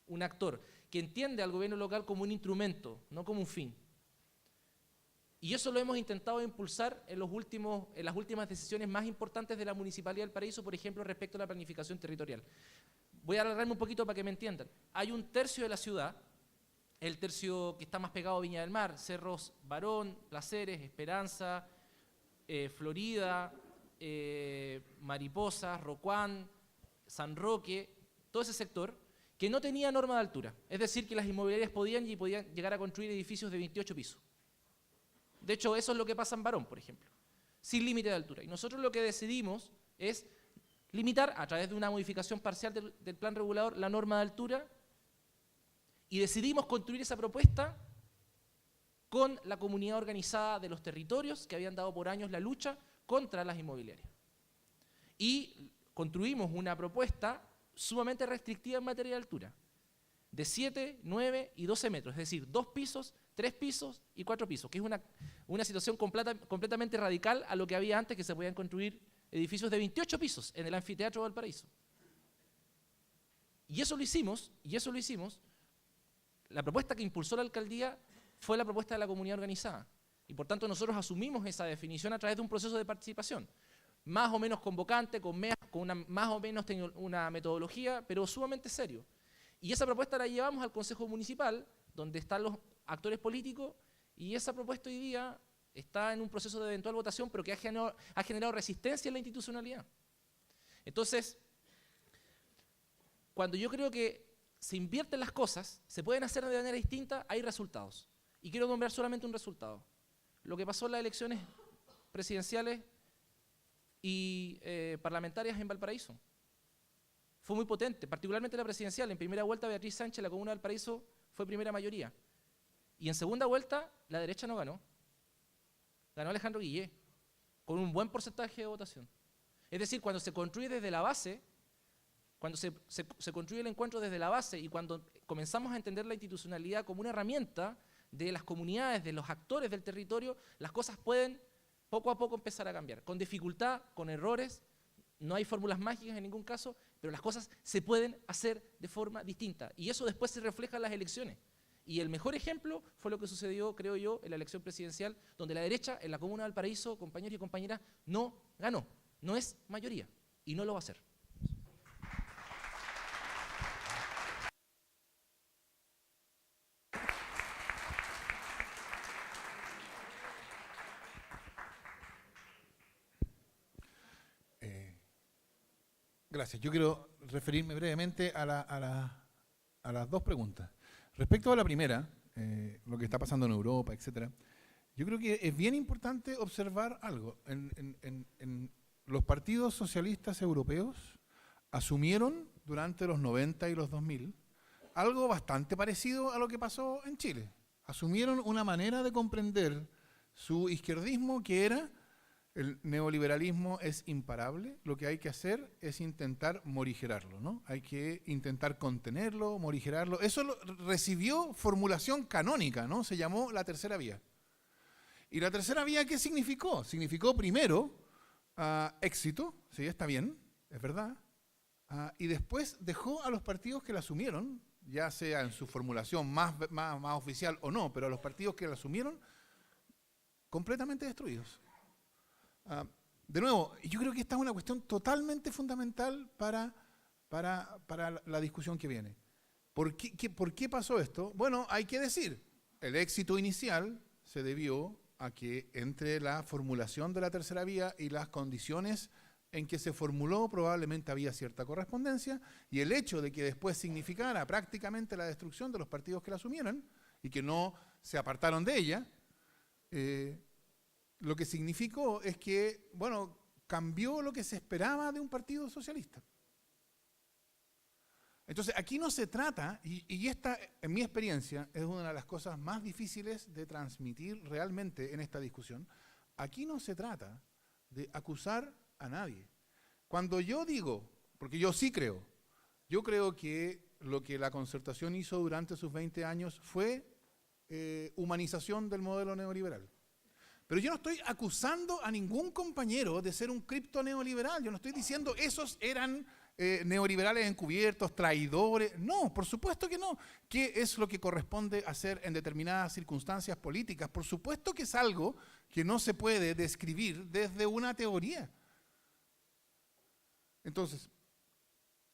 Un actor que entiende al gobierno local como un instrumento, no como un fin. Y eso lo hemos intentado impulsar en las últimas decisiones más importantes de la Municipalidad del Paraíso, por ejemplo, respecto a la planificación territorial. Voy a alargarme un poquito para que me entiendan. Hay un tercio de la ciudad, el tercio que está más pegado a Viña del Mar, Cerros Barón, Placeres, Esperanza, Florida, Mariposa, Rocuán, San Roque, todo ese sector, que no tenía norma de altura. Es decir, que las inmobiliarias podían llegar a construir edificios de 28 pisos. De hecho, eso es lo que pasa en Barón, por ejemplo, sin límite de altura. Y nosotros lo que decidimos es limitar, a través de una modificación parcial del plan regulador, la norma de altura, y decidimos construir esa propuesta con la comunidad organizada de los territorios que habían dado por años la lucha contra las inmobiliarias. Y construimos una propuesta sumamente restrictiva en materia de altura, de 7, 9 y 12 metros, es decir, 2 pisos, 3 pisos y 4 pisos, que es una situación completamente radical a lo que había antes, que se podían construir edificios de 28 pisos en el Anfiteatro Valparaíso. Y eso lo hicimos, la propuesta que impulsó la alcaldía fue la propuesta de la comunidad organizada. Y por tanto nosotros asumimos esa definición a través de un proceso de participación, más o menos convocante, con más o menos una metodología, pero sumamente serio. Y esa propuesta la llevamos al Consejo Municipal, donde están los actores políticos, y esa propuesta hoy día está en un proceso de eventual votación, pero que ha generado resistencia en la institucionalidad. Entonces, cuando yo creo que se invierten las cosas, se pueden hacer de manera distinta, hay resultados. Y quiero nombrar solamente un resultado. Lo que pasó en las elecciones presidenciales y parlamentarias en Valparaíso. Fue muy potente, particularmente la presidencial. En primera vuelta, Beatriz Sánchez, la comuna de Valparaíso, fue primera mayoría. Y en segunda vuelta, la derecha no ganó. Ganó Alejandro Guillé, con un buen porcentaje de votación. Es decir, cuando se construye desde la base, cuando se construye el encuentro desde la base y cuando comenzamos a entender la institucionalidad como una herramienta de las comunidades, de los actores del territorio, las cosas pueden poco a poco empezar a cambiar. Con dificultad, con errores, no hay fórmulas mágicas en ningún caso, pero las cosas se pueden hacer de forma distinta. Y eso después se refleja en las elecciones. Y el mejor ejemplo fue lo que sucedió, creo yo, en la elección presidencial, donde la derecha, en la Comuna de Valparaíso, compañeros y compañeras, no ganó. No es mayoría y no lo va a ser. Gracias. Yo quiero referirme brevemente a las dos preguntas. Respecto a la primera, lo que está pasando en Europa, etcétera, yo creo que es bien importante observar algo. En los partidos socialistas europeos asumieron durante los 90 y los 2000 algo bastante parecido a lo que pasó en Chile. Asumieron una manera de comprender su izquierdismo que era: el neoliberalismo es imparable, lo que hay que hacer es intentar morigerarlo, ¿no? Hay que intentar contenerlo, morigerarlo. Eso recibió formulación canónica, ¿no? Se llamó la tercera vía. ¿Y la tercera vía qué significó? Significó primero éxito, sí, está bien, es verdad, y después dejó a los partidos que la asumieron, ya sea en su formulación más oficial o no, pero a los partidos que la asumieron completamente destruidos. De nuevo, yo creo que esta es una cuestión totalmente fundamental para la discusión que viene. ¿Por qué pasó esto? Bueno, hay que decir, el éxito inicial se debió a que entre la formulación de la tercera vía y las condiciones en que se formuló probablemente había cierta correspondencia, y el hecho de que después significara prácticamente la destrucción de los partidos que la asumieron y que no se apartaron de ella, lo que significó es que, bueno, cambió lo que se esperaba de un partido socialista. Entonces, aquí no se trata, y esta, en mi experiencia, es una de las cosas más difíciles de transmitir realmente en esta discusión, aquí no se trata de acusar a nadie. Cuando yo digo, porque yo sí creo, yo creo que lo que la Concertación hizo durante sus 20 años fue humanización del modelo neoliberal. Pero yo no estoy acusando a ningún compañero de ser un cripto neoliberal. Yo no estoy diciendo esos eran neoliberales encubiertos, traidores. No, por supuesto que no. ¿Qué es lo que corresponde hacer en determinadas circunstancias políticas? Por supuesto que es algo que no se puede describir desde una teoría. Entonces,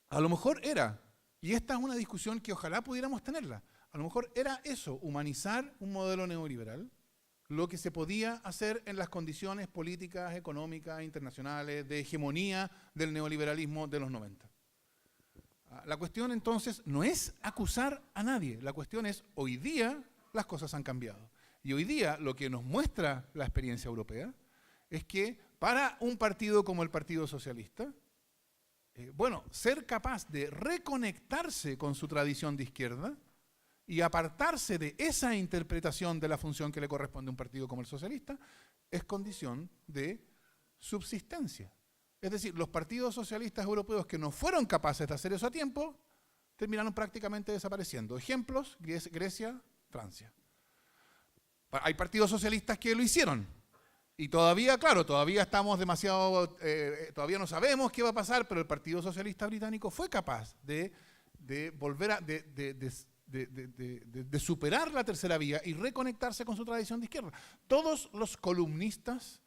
a lo mejor era, y esta es una discusión que ojalá pudiéramos tenerla, a lo mejor era eso, humanizar un modelo neoliberal, lo que se podía hacer en las condiciones políticas, económicas, internacionales, de hegemonía del neoliberalismo de los 90. La cuestión entonces no es acusar a nadie, la cuestión es hoy día las cosas han cambiado. Y hoy día lo que nos muestra la experiencia europea es que para un partido como el Partido Socialista, ser capaz de reconectarse con su tradición de izquierda y apartarse de esa interpretación de la función que le corresponde a un partido como el socialista, es condición de subsistencia. Es decir, los partidos socialistas europeos que no fueron capaces de hacer eso a tiempo, terminaron prácticamente desapareciendo. Ejemplos, Grecia, Francia. Hay partidos socialistas que lo hicieron. Y todavía, claro, todavía estamos demasiado, todavía no sabemos qué va a pasar, pero el Partido Socialista Británico fue capaz de volver a, de superar la tercera vía y reconectarse con su tradición de izquierda. Todos los columnistas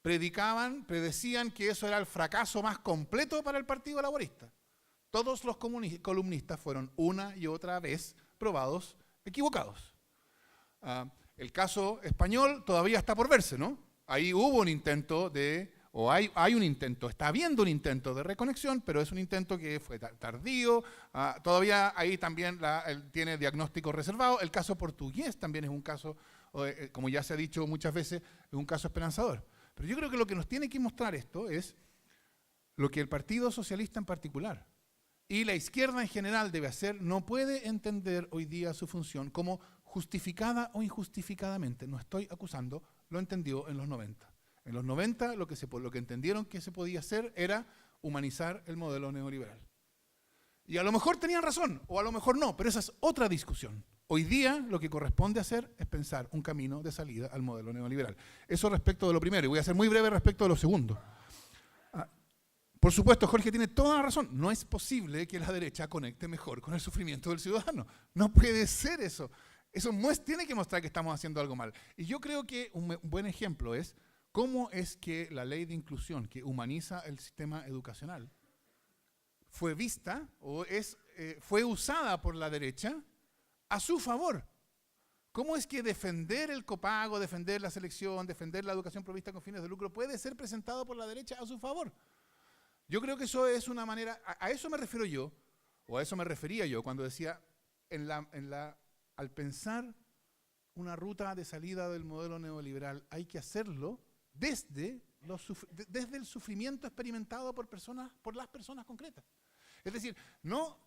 predecían que eso era el fracaso más completo para el Partido Laborista. Todos los columnistas fueron una y otra vez probados equivocados. El caso español todavía está por verse, ¿no? Ahí hubo un intento hay un intento, está habiendo un intento de reconexión, pero es un intento que fue tardío, todavía ahí también tiene diagnóstico reservado. El caso portugués también es un caso, como ya se ha dicho muchas veces, es un caso esperanzador. Pero yo creo que lo que nos tiene que mostrar esto es lo que el Partido Socialista en particular y la izquierda en general debe hacer. No puede entender hoy día su función como justificada o injustificadamente. No estoy acusando, lo entendió en los 90. En los 90 lo que entendieron que se podía hacer era humanizar el modelo neoliberal. Y a lo mejor tenían razón, o a lo mejor no, pero esa es otra discusión. Hoy día lo que corresponde hacer es pensar un camino de salida al modelo neoliberal. Eso respecto de lo primero, y voy a ser muy breve respecto de lo segundo. Por supuesto, Jorge tiene toda la razón. No es posible que la derecha conecte mejor con el sufrimiento del ciudadano. No puede ser eso. Eso tiene que mostrar que estamos haciendo algo mal. Y yo creo que un buen ejemplo es cómo es que la ley de inclusión, que humaniza el sistema educacional, fue vista o fue usada por la derecha a su favor. ¿Cómo es que defender el copago, defender la selección, defender la educación provista con fines de lucro puede ser presentado por la derecha a su favor? Yo creo que eso es una manera, a eso me refiero yo, o a eso me refería yo cuando decía, al pensar una ruta de salida del modelo neoliberal, hay que hacerlo desde el sufrimiento experimentado por las personas concretas. Es decir, no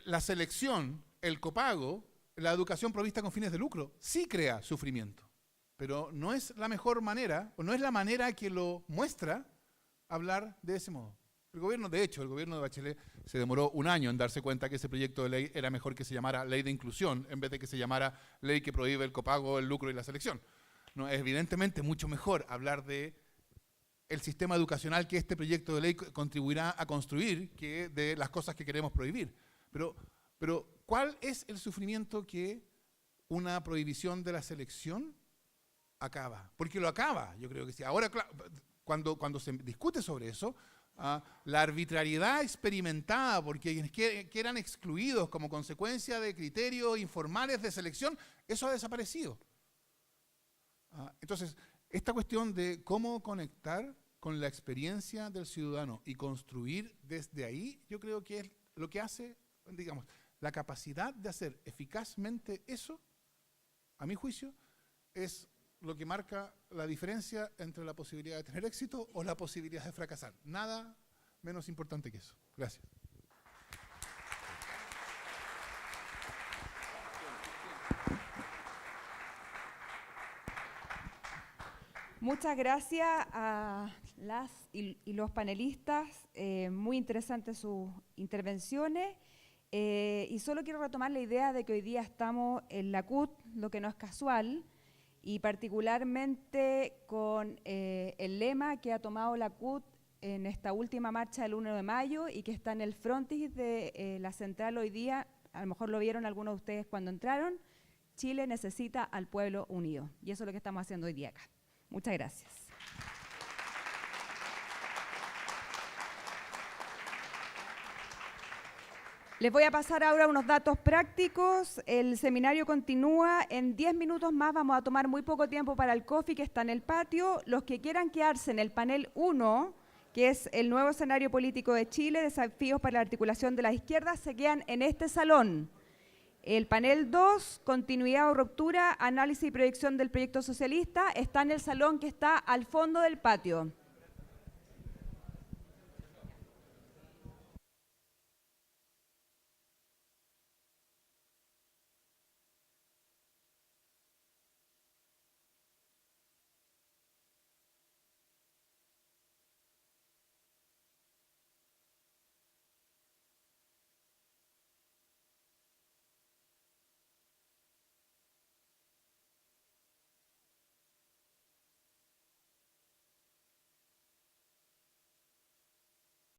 la selección, el copago, la educación provista con fines de lucro, sí crea sufrimiento. Pero no es la mejor manera, o no es la manera que lo muestra hablar de ese modo. El gobierno de Bachelet se demoró un año en darse cuenta que ese proyecto de ley era mejor que se llamara ley de inclusión en vez de que se llamara ley que prohíbe el copago, el lucro y la selección. No, es evidentemente mucho mejor hablar de el sistema educacional que este proyecto de ley contribuirá a construir que de las cosas que queremos prohibir. Pero ¿cuál es el sufrimiento que una prohibición de la selección acaba? Porque lo acaba, yo creo que sí. Ahora, cuando se discute sobre eso, la arbitrariedad experimentada por quienes que eran excluidos como consecuencia de criterios informales de selección, eso ha desaparecido. Entonces, esta cuestión de cómo conectar con la experiencia del ciudadano y construir desde ahí, yo creo que es lo que hace, digamos, la capacidad de hacer eficazmente eso, a mi juicio, es lo que marca la diferencia entre la posibilidad de tener éxito o la posibilidad de fracasar. Nada menos importante que eso. Gracias. Muchas gracias a las y los panelistas. Muy interesantes sus intervenciones. Y solo quiero retomar la idea de que hoy día estamos en la CUT, lo que no es casual, y particularmente con el lema que ha tomado la CUT en esta última marcha del 1 de mayo y que está en el frontis de la central hoy día, a lo mejor lo vieron algunos de ustedes cuando entraron: Chile necesita al pueblo unido. Y eso es lo que estamos haciendo hoy día acá. Muchas gracias. Les voy a pasar ahora unos datos prácticos. El seminario continúa. En 10 minutos más vamos a tomar muy poco tiempo para el coffee que está en el patio. Los que quieran quedarse en el panel 1, que es el nuevo escenario político de Chile, desafíos para la articulación de las izquierdas, se quedan en este salón. El panel 2, continuidad o ruptura, análisis y proyección del proyecto socialista, está en el salón que está al fondo del patio.